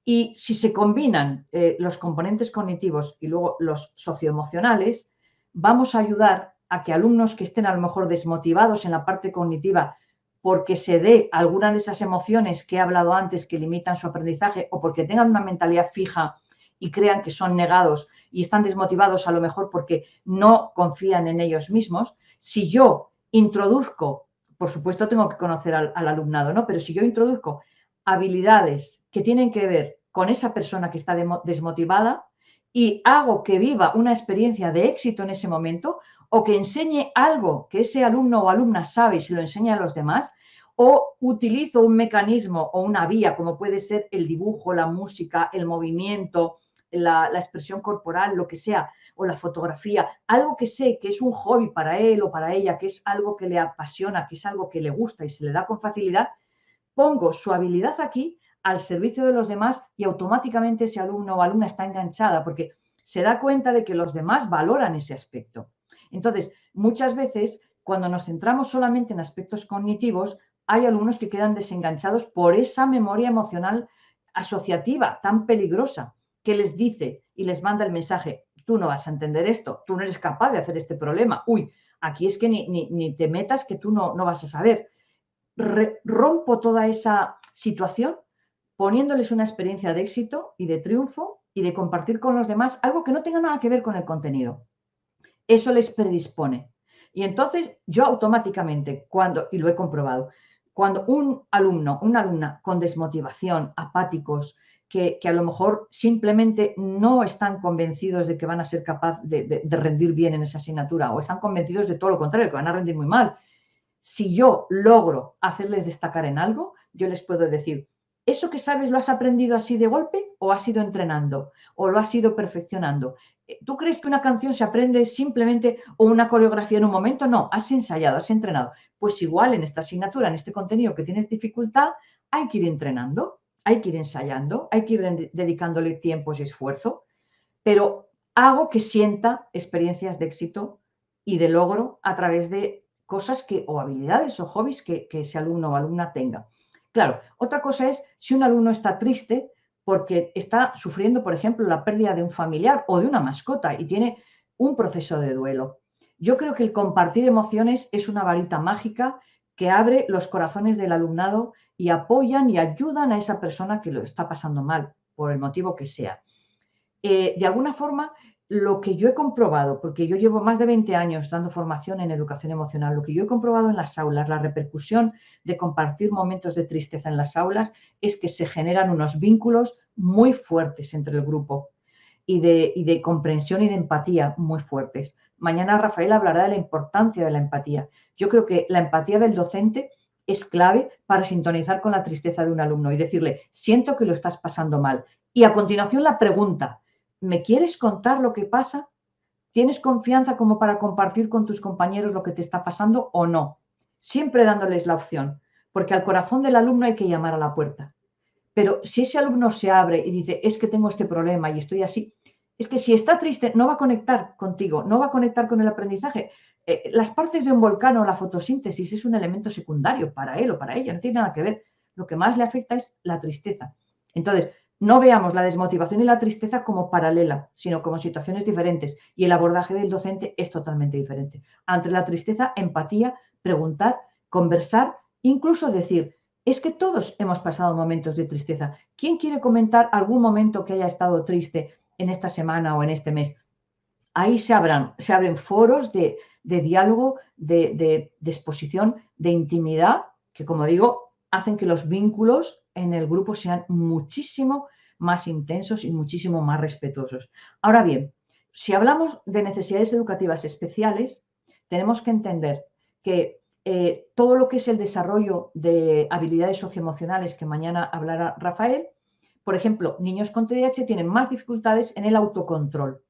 S4: Y si se combinan los componentes cognitivos y luego los socioemocionales, vamos a ayudar a que alumnos que estén a lo mejor desmotivados en la parte cognitiva porque se dé alguna de esas emociones que he hablado antes que limitan su aprendizaje o porque tengan una mentalidad fija y crean que son negados y están desmotivados a lo mejor porque no confían en ellos mismos, si yo introduzco, por supuesto tengo que conocer al alumnado, ¿no? Pero si yo introduzco habilidades que tienen que ver con esa persona que está desmotivada y hago que viva una experiencia de éxito en ese momento o que enseñe algo que ese alumno o alumna sabe y se lo enseña a los demás, o utilizo un mecanismo o una vía como puede ser el dibujo, la música, el movimiento, la expresión corporal, lo que sea, o la fotografía, algo que sé que es un hobby para él o para ella, que es algo que le apasiona, que es algo que le gusta y se le da con facilidad, pongo su habilidad aquí al servicio de los demás y automáticamente ese alumno o alumna está enganchada porque se da cuenta de que los demás valoran ese aspecto. Entonces, muchas veces, cuando nos centramos solamente en aspectos cognitivos, hay alumnos que quedan desenganchados por esa memoria emocional asociativa tan peligrosa que les dice y les manda el mensaje, tú no vas a entender esto, tú no eres capaz de hacer este problema, uy, aquí es que ni te metas, que tú no vas a saber. Rompo toda esa situación poniéndoles una experiencia de éxito y de triunfo y de compartir con los demás algo que no tenga nada que ver con el contenido. Eso les predispone. Y entonces yo automáticamente, y lo he comprobado, cuando un alumno, una alumna con desmotivación, apáticos, que a lo mejor simplemente no están convencidos de que van a ser capaces de rendir bien en esa asignatura o están convencidos de todo lo contrario, que van a rendir muy mal, si yo logro hacerles destacar en algo, yo les puedo decir, ¿eso que sabes lo has aprendido así de golpe o has ido entrenando o lo has ido perfeccionando? ¿Tú crees que una canción se aprende simplemente o una coreografía en un momento? No, has ensayado, has entrenado. Pues igual en esta asignatura, en este contenido que tienes dificultad, hay que ir entrenando, hay que ir ensayando, hay que ir dedicándole tiempos y esfuerzo, pero hago que sienta experiencias de éxito y de logro a través de cosas o habilidades o hobbies que ese alumno o alumna tenga. Claro, otra cosa es si un alumno está triste porque está sufriendo, por ejemplo, la pérdida de un familiar o de una mascota y tiene un proceso de duelo. Yo creo que el compartir emociones es una varita mágica que abre los corazones del alumnado y apoyan y ayudan a esa persona que lo está pasando mal, por el motivo que sea. De alguna forma, lo que yo he comprobado, porque yo llevo más de 20 años dando formación en educación emocional, lo que yo he comprobado en las aulas, la repercusión de compartir momentos de tristeza en las aulas es que se generan unos vínculos muy fuertes entre el grupo y de comprensión y de empatía muy fuertes. Mañana Rafael hablará de la importancia de la empatía. Yo creo que la empatía del docente es clave para sintonizar con la tristeza de un alumno y decirle, siento que lo estás pasando mal. Y a continuación la pregunta, ¿me quieres contar lo que pasa? ¿Tienes confianza como para compartir con tus compañeros lo que te está pasando o no? Siempre dándoles la opción, porque al corazón del alumno hay que llamar a la puerta. Pero si ese alumno se abre y dice, es que tengo este problema y estoy así, es que si está triste no va a conectar contigo, no va a conectar con el aprendizaje. Las partes de un volcán o la fotosíntesis es un elemento secundario para él o para ella, no tiene nada que ver. Lo que más le afecta es la tristeza. Entonces, no veamos la desmotivación y la tristeza como paralela, sino como situaciones diferentes. Y el abordaje del docente es totalmente diferente. Ante la tristeza, empatía, preguntar, conversar, incluso decir, es que todos hemos pasado momentos de tristeza. ¿Quién quiere comentar algún momento que haya estado triste en esta semana o en este mes? Ahí se abren foros de diálogo, de exposición, de intimidad, que como digo, hacen que los vínculos en el grupo sean muchísimo más intensos y muchísimo más respetuosos. Ahora bien, si hablamos de necesidades educativas especiales, tenemos que entender que todo lo que es el desarrollo de habilidades socioemocionales, que mañana hablará Rafael, por ejemplo, niños con TDAH tienen más dificultades en el autocontrol,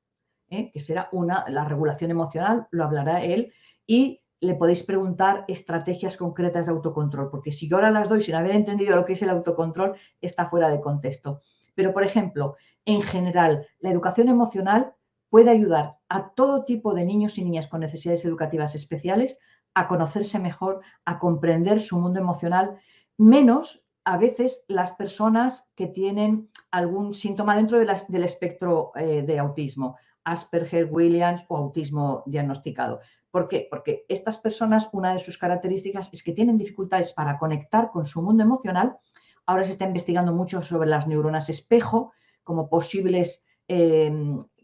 S4: que será la regulación emocional, lo hablará él, y le podéis preguntar estrategias concretas de autocontrol, porque si yo ahora las doy sin haber entendido lo que es el autocontrol, está fuera de contexto. Pero, por ejemplo, en general, la educación emocional puede ayudar a todo tipo de niños y niñas con necesidades educativas especiales a conocerse mejor, a comprender su mundo emocional, menos a veces las personas que tienen algún síntoma dentro del espectro de autismo, Asperger, Williams o autismo diagnosticado. ¿Por qué? Porque estas personas, una de sus características es que tienen dificultades para conectar con su mundo emocional. Ahora se está investigando mucho sobre las neuronas espejo como posibles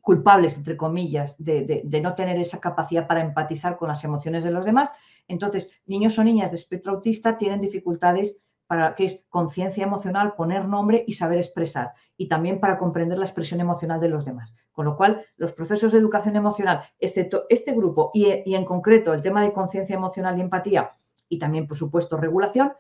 S4: culpables, entre comillas, de no tener esa capacidad para empatizar con las emociones de los demás. Entonces, niños o niñas de espectro autista tienen dificultades para que es conciencia emocional, poner nombre y saber expresar, y también para comprender la expresión emocional de los demás. Con lo cual, los procesos de educación emocional, excepto este grupo y en concreto el tema de conciencia emocional y empatía, y también, por supuesto, regulación,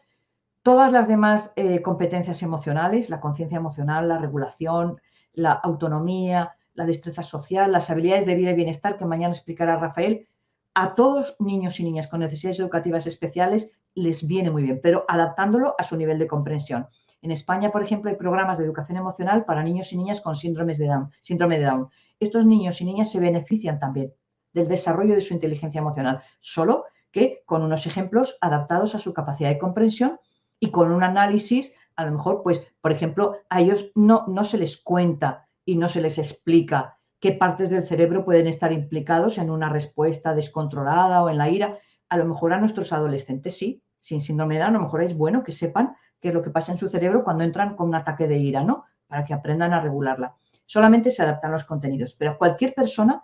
S4: todas las demás competencias emocionales, la conciencia emocional, la regulación, la autonomía, la destreza social, las habilidades de vida y bienestar, que mañana explicará Rafael, a todos niños y niñas con necesidades educativas especiales les viene muy bien, pero adaptándolo a su nivel de comprensión. En España, por ejemplo, hay programas de educación emocional para niños y niñas con síndrome de Down. Estos niños y niñas se benefician también del desarrollo de su inteligencia emocional, solo que con unos ejemplos adaptados a su capacidad de comprensión y con un análisis, a lo mejor, pues, por ejemplo, a ellos no se les cuenta y no se les explica qué partes del cerebro pueden estar implicados en una respuesta descontrolada o en la ira. A lo mejor a nuestros adolescentes sí, sin síndrome de Down, a lo mejor es bueno que sepan qué es lo que pasa en su cerebro cuando entran con un ataque de ira, ¿no? Para que aprendan a regularla. Solamente se adaptan los contenidos, pero cualquier persona,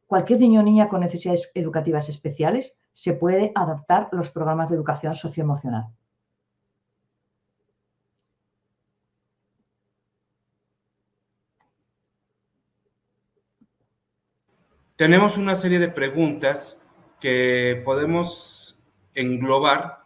S4: cualquier niño o niña con necesidades educativas especiales, se puede adaptar los programas de educación socioemocional.
S1: Tenemos una serie de preguntas que podemos englobar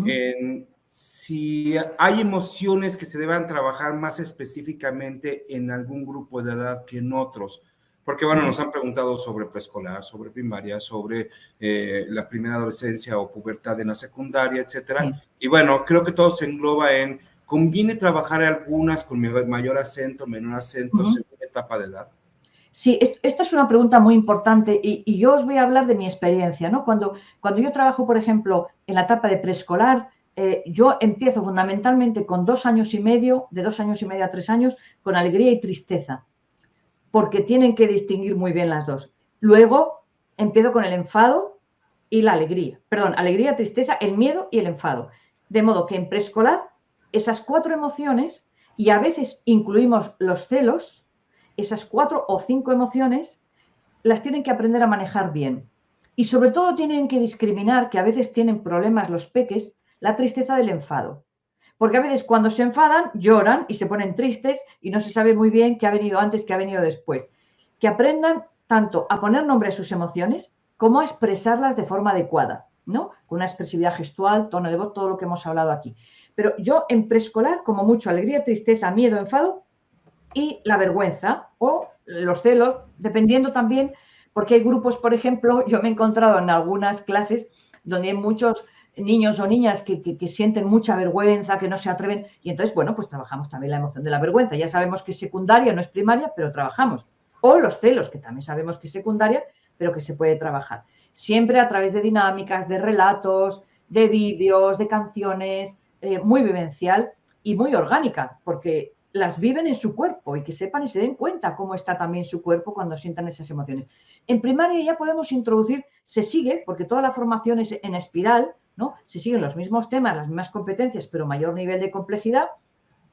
S1: en si hay emociones que se deban trabajar más específicamente en algún grupo de edad que en otros. Porque, bueno, nos han preguntado sobre preescolar, sobre primaria, sobre la primera adolescencia o pubertad en la secundaria, etcétera. Y bueno, creo que todo se engloba en, ¿conviene trabajar algunas con mayor acento, menor acento, según la etapa de edad?
S4: Sí, esta es una pregunta muy importante y yo os voy a hablar de mi experiencia, ¿no? Cuando yo trabajo, por ejemplo, en la etapa de preescolar, yo empiezo fundamentalmente con 2 años y medio, de 2 años y medio a 3 años, con alegría y tristeza, porque tienen que distinguir muy bien las dos. Luego empiezo con el enfado y la alegría. Perdón, alegría, tristeza, el miedo y el enfado. De modo que en preescolar, esas 4 emociones, y a veces incluimos los celos, esas 4 o 5 emociones, las tienen que aprender a manejar bien. Y sobre todo tienen que discriminar, que a veces tienen problemas los peques, la tristeza del enfado. Porque a veces cuando se enfadan, lloran y se ponen tristes y no se sabe muy bien qué ha venido antes, qué ha venido después. Que aprendan tanto a poner nombre a sus emociones como a expresarlas de forma adecuada, ¿no? Con una expresividad gestual, tono de voz, todo lo que hemos hablado aquí. Pero yo en preescolar, como mucho, alegría, tristeza, miedo, enfado y la vergüenza o los celos, dependiendo también, porque hay grupos, por ejemplo, yo me he encontrado en algunas clases donde hay muchos niños o niñas que sienten mucha vergüenza, que no se atreven, y entonces, bueno, pues trabajamos también la emoción de la vergüenza. Ya sabemos que es secundaria, no es primaria, pero trabajamos. O los celos, que también sabemos que es secundaria, pero que se puede trabajar. Siempre a través de dinámicas, de relatos, de vídeos, de canciones, muy vivencial y muy orgánica, porque las viven en su cuerpo y que sepan y se den cuenta cómo está también su cuerpo cuando sientan esas emociones. En primaria ya podemos introducir, se sigue, porque toda la formación es en espiral, ¿no? Se siguen los mismos temas, las mismas competencias, pero mayor nivel de complejidad.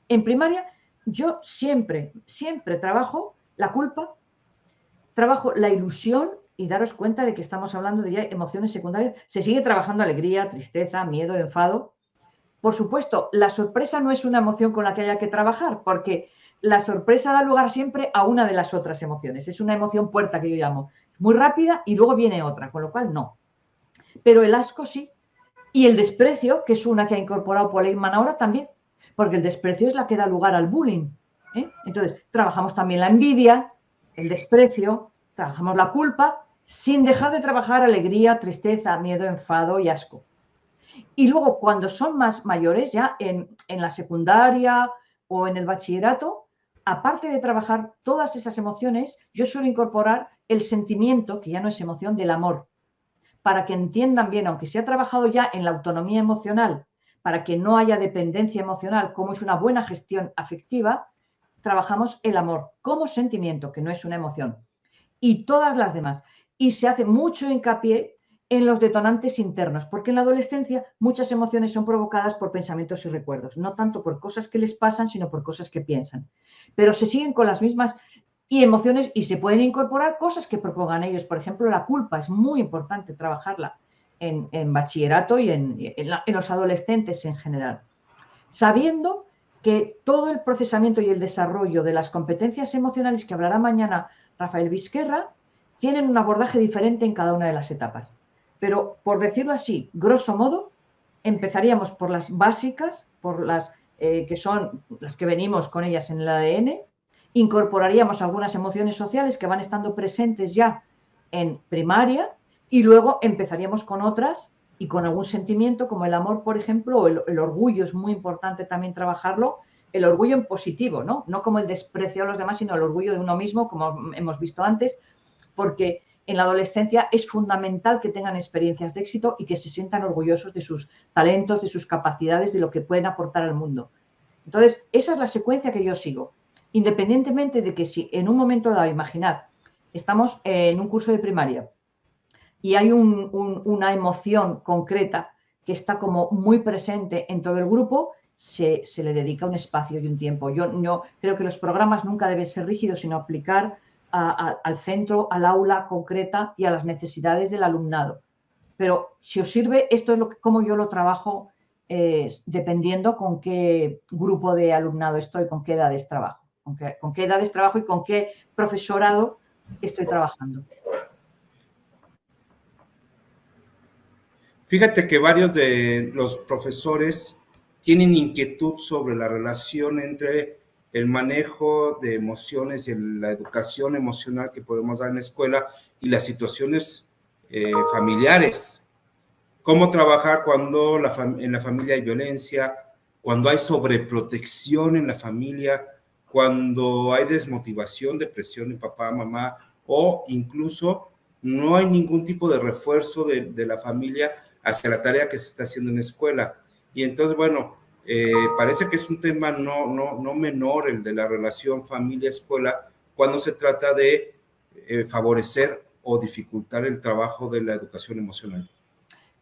S4: En primaria yo siempre trabajo la culpa, trabajo la ilusión y daros cuenta de que estamos hablando de ya emociones secundarias. Se sigue trabajando alegría, tristeza, miedo, enfado. Por supuesto, la sorpresa no es una emoción con la que haya que trabajar, porque la sorpresa da lugar siempre a una de las otras emociones. Es una emoción puerta que yo llamo. Es muy rápida y luego viene otra, con lo cual no. Pero el asco sí. Y el desprecio, que es una que ha incorporado Paul Ekman ahora también, porque el desprecio es la que da lugar al bullying. Entonces, trabajamos también la envidia, el desprecio, trabajamos la culpa, sin dejar de trabajar alegría, tristeza, miedo, enfado y asco. Y luego, cuando son más mayores, ya en la secundaria o en el bachillerato, aparte de trabajar todas esas emociones, yo suelo incorporar el sentimiento, que ya no es emoción, del amor, para que entiendan bien, aunque se ha trabajado ya en la autonomía emocional, para que no haya dependencia emocional, cómo es una buena gestión afectiva, trabajamos el amor como sentimiento, que no es una emoción, y todas las demás. Y se hace mucho hincapié en los detonantes internos, porque en la adolescencia muchas emociones son provocadas por pensamientos y recuerdos, no tanto por cosas que les pasan, sino por cosas que piensan. Pero se siguen con las mismas y emociones y se pueden incorporar cosas que propongan ellos. Por ejemplo, la culpa es muy importante trabajarla en bachillerato y en los adolescentes en general, sabiendo que todo el procesamiento y el desarrollo de las competencias emocionales que hablará mañana Rafael Vizquerra tienen un abordaje diferente en cada una de las etapas. Pero, por decirlo así, grosso modo, empezaríamos por las básicas, por las que son las que venimos con ellas en el ADN, incorporaríamos algunas emociones sociales que van estando presentes ya en primaria y luego empezaríamos con otras y con algún sentimiento como el amor, por ejemplo, o el orgullo. Es muy importante también trabajarlo, el orgullo en positivo, ¿no? No como el desprecio a los demás, sino el orgullo de uno mismo, como hemos visto antes, porque en la adolescencia es fundamental que tengan experiencias de éxito y que se sientan orgullosos de sus talentos, de sus capacidades, de lo que pueden aportar al mundo. Entonces, esa es la secuencia que yo sigo. Independientemente de que si en un momento dado, imaginad, Estamos en un curso de primaria y hay una emoción concreta que está como muy presente en todo el grupo, se le dedica un espacio y un tiempo. Yo creo que los programas nunca deben ser rígidos, sino aplicar al centro, al aula concreta y a las necesidades del alumnado. Pero si os sirve, esto es cómo yo lo trabajo, dependiendo con qué grupo de alumnado estoy, con qué edades trabajo, con qué edades trabajo y con qué profesorado estoy trabajando.
S1: Fíjate que varios de los profesores tienen inquietud sobre la relación entre el manejo de emociones y la educación emocional que podemos dar en la escuela y las situaciones familiares. Cómo trabajar cuando en la familia hay violencia, cuando hay sobreprotección en la familia, cuando hay desmotivación, depresión en papá, mamá, o incluso no hay ningún tipo de refuerzo de la familia hacia la tarea que se está haciendo en la escuela. Y entonces, bueno, parece que es un tema no menor el de la relación familia-escuela cuando se trata de favorecer o dificultar el trabajo de la educación emocional.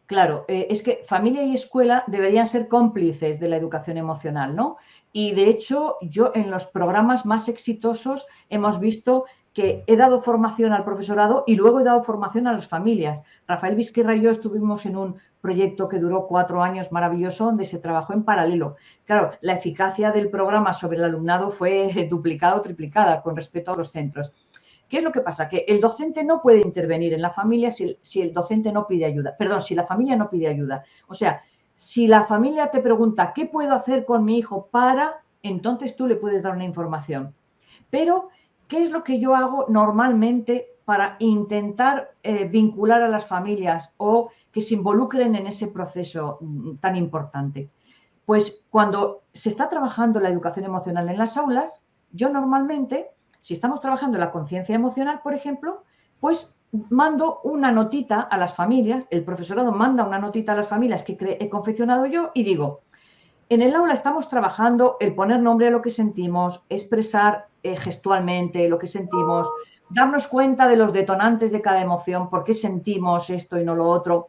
S4: Claro, es que familia y escuela deberían ser cómplices de la educación emocional, ¿no? Y de hecho, yo en los programas más exitosos hemos visto que he dado formación al profesorado y luego he dado formación a las familias. Rafael Vizquerra y yo estuvimos en un proyecto que duró 4 años maravilloso, donde se trabajó en paralelo. Claro, la eficacia del programa sobre el alumnado fue duplicada o triplicada con respecto a los centros. ¿Qué es lo que pasa? Que el docente no puede intervenir en la familia si el docente no pide ayuda. Perdón, si la familia no pide ayuda. O sea, si la familia te pregunta, ¿qué puedo hacer con mi hijo para? Entonces tú le puedes dar una información. Pero, ¿qué es lo que yo hago normalmente para intentar vincular a las familias o que se involucren en ese proceso tan importante? Pues cuando se está trabajando la educación emocional en las aulas, yo normalmente, si estamos trabajando la conciencia emocional, por ejemplo, pues mando una notita a las familias, el profesorado manda una notita a las familias que he confeccionado yo y digo, en el aula estamos trabajando el poner nombre a lo que sentimos, expresar gestualmente lo que sentimos, darnos cuenta de los detonantes de cada emoción, por qué sentimos esto y no lo otro.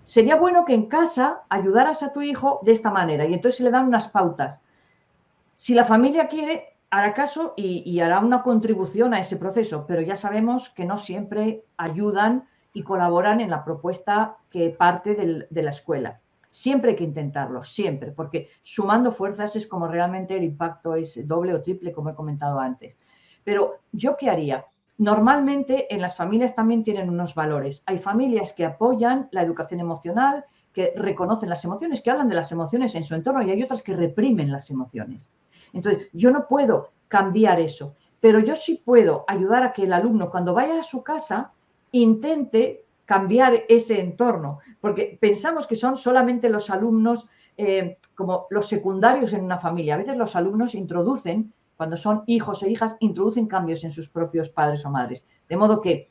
S4: Sería bueno que en casa ayudaras a tu hijo de esta manera y entonces le dan unas pautas. Si la familia quiere, hará caso y hará una contribución a ese proceso, pero ya sabemos que no siempre ayudan y colaboran en la propuesta que parte de la escuela. Siempre hay que intentarlo, siempre, porque sumando fuerzas es como realmente el impacto es doble o triple, como he comentado antes. Pero ¿yo qué haría? Normalmente en las familias también tienen unos valores. Hay familias que apoyan la educación emocional, que reconocen las emociones, que hablan de las emociones en su entorno y hay otras que reprimen las emociones. Entonces, yo no puedo cambiar eso, pero yo sí puedo ayudar a que el alumno cuando vaya a su casa intente cambiar ese entorno, porque pensamos que son solamente los alumnos como los secundarios en una familia. A veces los alumnos introducen, cuando son hijos e hijas, introducen cambios en sus propios padres o madres. De modo que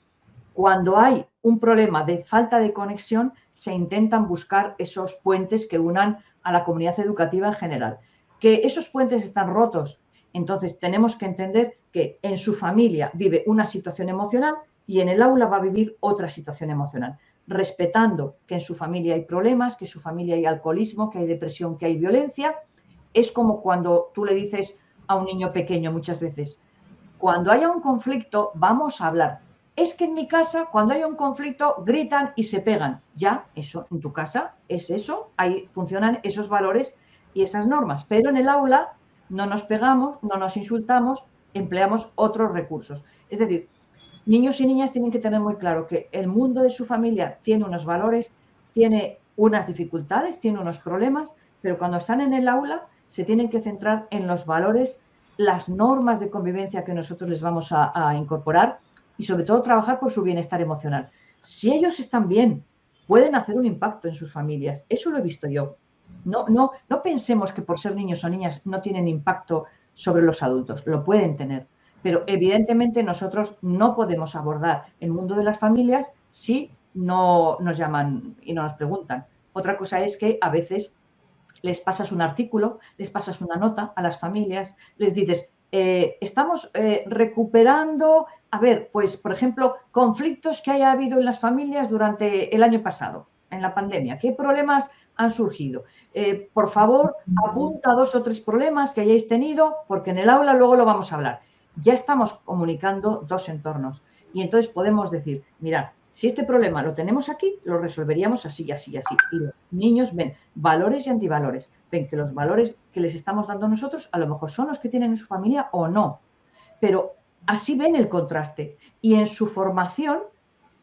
S4: cuando hay un problema de falta de conexión, se intentan buscar esos puentes que unan a la comunidad educativa en general. Que esos puentes están rotos, entonces tenemos que entender que en su familia vive una situación emocional y en el aula va a vivir otra situación emocional, respetando que en su familia hay problemas, que en su familia hay alcoholismo, que hay depresión, que hay violencia. Es como cuando tú le dices a un niño pequeño muchas veces, cuando haya un conflicto vamos a hablar. Es que en mi casa, cuando hay un conflicto, gritan y se pegan. Ya, eso, en tu casa es eso, ahí funcionan esos valores y esas normas. Pero en el aula no nos pegamos, no nos insultamos, empleamos otros recursos. Es decir, niños y niñas tienen que tener muy claro que el mundo de su familia tiene unos valores, tiene unas dificultades, tiene unos problemas, pero cuando están en el aula se tienen que centrar en los valores, las normas de convivencia que nosotros les vamos a incorporar y sobre todo trabajar por su bienestar emocional. Si ellos están bien, pueden hacer un impacto en sus familias. Eso lo he visto yo. No pensemos que por ser niños o niñas no tienen impacto sobre los adultos. Lo pueden tener. Pero evidentemente nosotros no podemos abordar el mundo de las familias si no nos llaman y no nos preguntan. Otra cosa es que a veces les pasas un artículo, les pasas una nota a las familias, les dices, Estamos recuperando, a ver, pues, por ejemplo, conflictos que haya habido en las familias durante el año pasado, en la pandemia. ¿Qué problemas han surgido? Por favor, apunta 2 o 3 problemas que hayáis tenido, porque en el aula luego lo vamos a hablar. Ya estamos comunicando 2 entornos y entonces podemos decir, mirad, si este problema lo tenemos aquí, lo resolveríamos así y así y así. Y los niños ven valores y antivalores. Ven que los valores que les estamos dando nosotros a lo mejor son los que tienen en su familia o no. Pero así ven el contraste. Y en su formación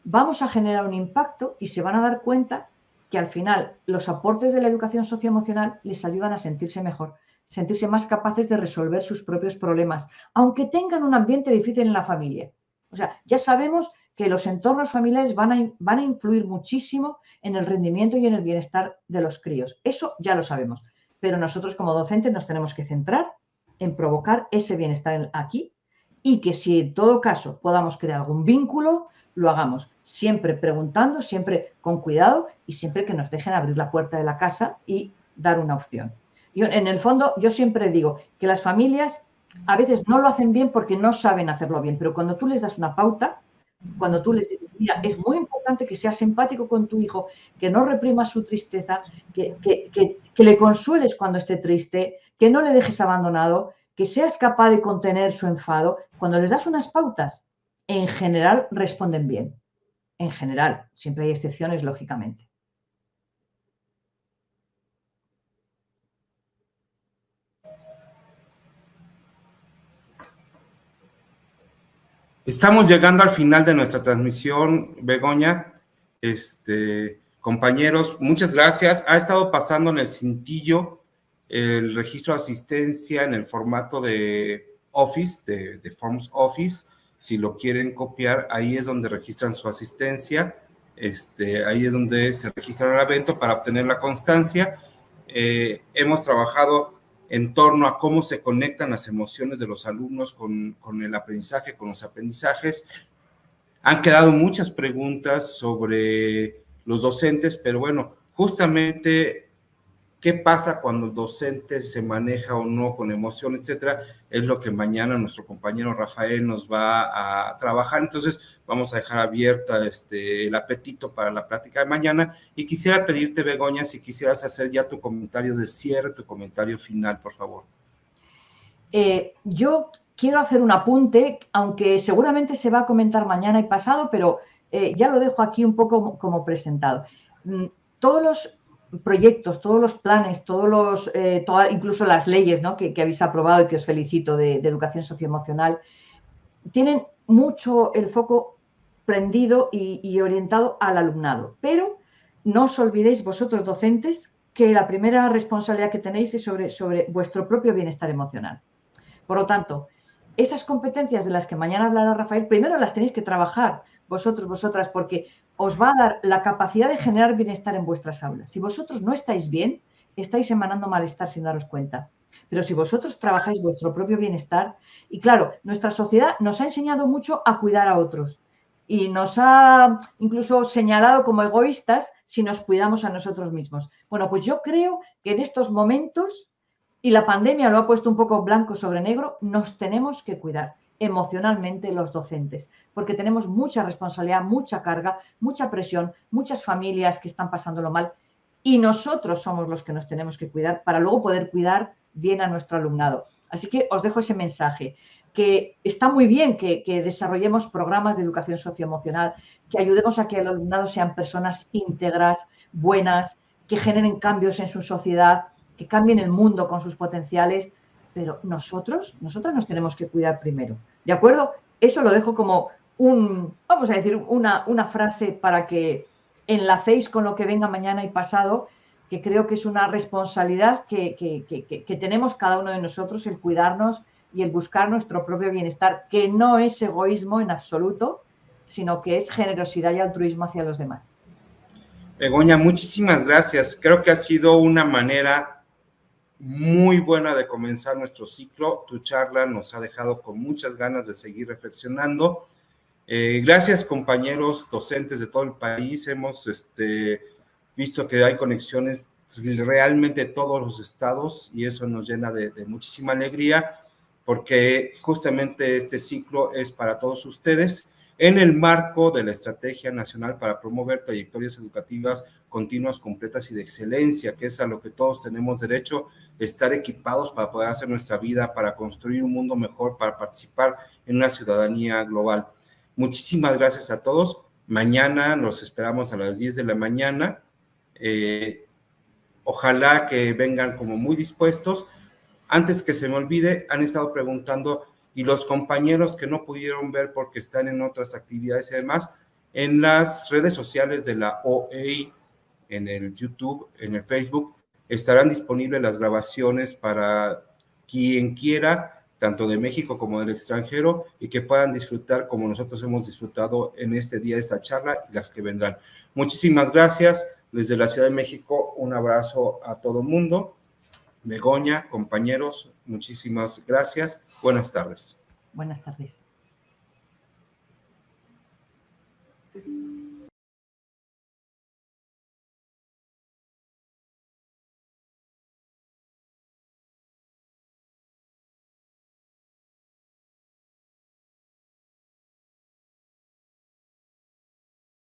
S4: vamos a generar un impacto y se van a dar cuenta que al final los aportes de la educación socioemocional les ayudan a sentirse mejor, sentirse más capaces de resolver sus propios problemas, aunque tengan un ambiente difícil en la familia. O sea, ya sabemos que los entornos familiares van a influir muchísimo en el rendimiento y en el bienestar de los críos. Eso ya lo sabemos. Pero nosotros como docentes nos tenemos que centrar en provocar ese bienestar aquí y que si en todo caso podamos crear algún vínculo, lo hagamos. Siempre preguntando, siempre con cuidado y siempre que nos dejen abrir la puerta de la casa y dar una opción. Yo, en el fondo, yo siempre digo que las familias a veces no lo hacen bien porque no saben hacerlo bien, pero cuando tú les das una pauta, cuando tú les dices, mira, es muy importante que seas empático con tu hijo, que no reprimas su tristeza, que le consueles cuando esté triste, que no le dejes abandonado, que seas capaz de contener su enfado. Cuando les das unas pautas, en general responden bien. En general, siempre hay excepciones, lógicamente.
S1: Estamos llegando al final de nuestra transmisión, Begoña. Compañeros, muchas gracias. Ha estado pasando en el cintillo el registro de asistencia en el formato de Office, de Forms Office. Si lo quieren copiar, ahí es donde registran su asistencia. Ahí es donde se registran el evento para obtener la constancia. Hemos trabajado en torno a cómo se conectan las emociones de los alumnos con el aprendizaje, con los aprendizajes. Han quedado muchas preguntas sobre los docentes, pero bueno, justamente qué pasa cuando el docente se maneja o no con emoción, etcétera, es lo que mañana nuestro compañero Rafael nos va a trabajar. Entonces, vamos a dejar abierta el apetito para la plática de mañana. Y quisiera pedirte, Begoña, si quisieras hacer ya tu comentario de cierre, tu comentario final, por favor.
S4: Yo quiero hacer un apunte, aunque seguramente se va a comentar mañana y pasado, pero ya lo dejo aquí un poco como presentado. Todos los proyectos, todos los planes, incluso las leyes, ¿no?, que habéis aprobado y que os felicito de educación socioemocional, tienen mucho el foco prendido y orientado al alumnado. Pero no os olvidéis vosotros, docentes, que la primera responsabilidad que tenéis es sobre vuestro propio bienestar emocional. Por lo tanto, esas competencias de las que mañana hablará Rafael, primero las tenéis que trabajar vosotros, vosotras, porque os va a dar la capacidad de generar bienestar en vuestras aulas. Si vosotros no estáis bien, estáis emanando malestar sin daros cuenta. Pero si vosotros trabajáis vuestro propio bienestar, y claro, nuestra sociedad nos ha enseñado mucho a cuidar a otros y nos ha incluso señalado como egoístas si nos cuidamos a nosotros mismos. Bueno, pues yo creo que en estos momentos, y la pandemia lo ha puesto un poco blanco sobre negro, nos tenemos que cuidar emocionalmente los docentes, porque tenemos mucha responsabilidad, mucha carga, mucha presión, muchas familias que están pasándolo mal y nosotros somos los que nos tenemos que cuidar para luego poder cuidar bien a nuestro alumnado. Así que os dejo ese mensaje, que está muy bien que desarrollemos programas de educación socioemocional, que ayudemos a que el alumnado sean personas íntegras, buenas, que generen cambios en su sociedad, que cambien el mundo con sus potenciales, pero nosotras nos tenemos que cuidar primero, ¿de acuerdo? Eso lo dejo como vamos a decir, una frase para que enlacéis con lo que venga mañana y pasado, que creo que es una responsabilidad que tenemos cada uno de nosotros, el cuidarnos y el buscar nuestro propio bienestar, que no es egoísmo en absoluto, sino que es generosidad y altruismo hacia los demás.
S1: Begoña, muchísimas gracias. Creo que ha sido una manera muy buena de comenzar nuestro ciclo. Tu charla nos ha dejado con muchas ganas de seguir reflexionando. Gracias, compañeros docentes de todo el país. Hemos visto que hay conexiones realmente de todos los estados y eso nos llena de muchísima alegría. porque justamente este ciclo es para todos ustedes en el marco de la Estrategia Nacional para promover trayectorias educativas continuas, completas y de excelencia, que es a lo que todos tenemos derecho, estar equipados para poder hacer nuestra vida, para construir un mundo mejor, para participar en una ciudadanía global. Muchísimas gracias a todos. Mañana los esperamos a las 10 de la mañana. Ojalá que vengan como muy dispuestos. Antes que se me olvide, han estado preguntando, y los compañeros que no pudieron ver porque están en otras actividades y demás, en las redes sociales de la OEI, en el YouTube, en el Facebook, estarán disponibles las grabaciones para quien quiera, tanto de México como del extranjero, y que puedan disfrutar como nosotros hemos disfrutado en este día de esta charla y las que vendrán. Muchísimas gracias. Desde la Ciudad de México, un abrazo a todo el mundo. Begoña, compañeros, muchísimas gracias. Buenas tardes.
S4: Buenas tardes.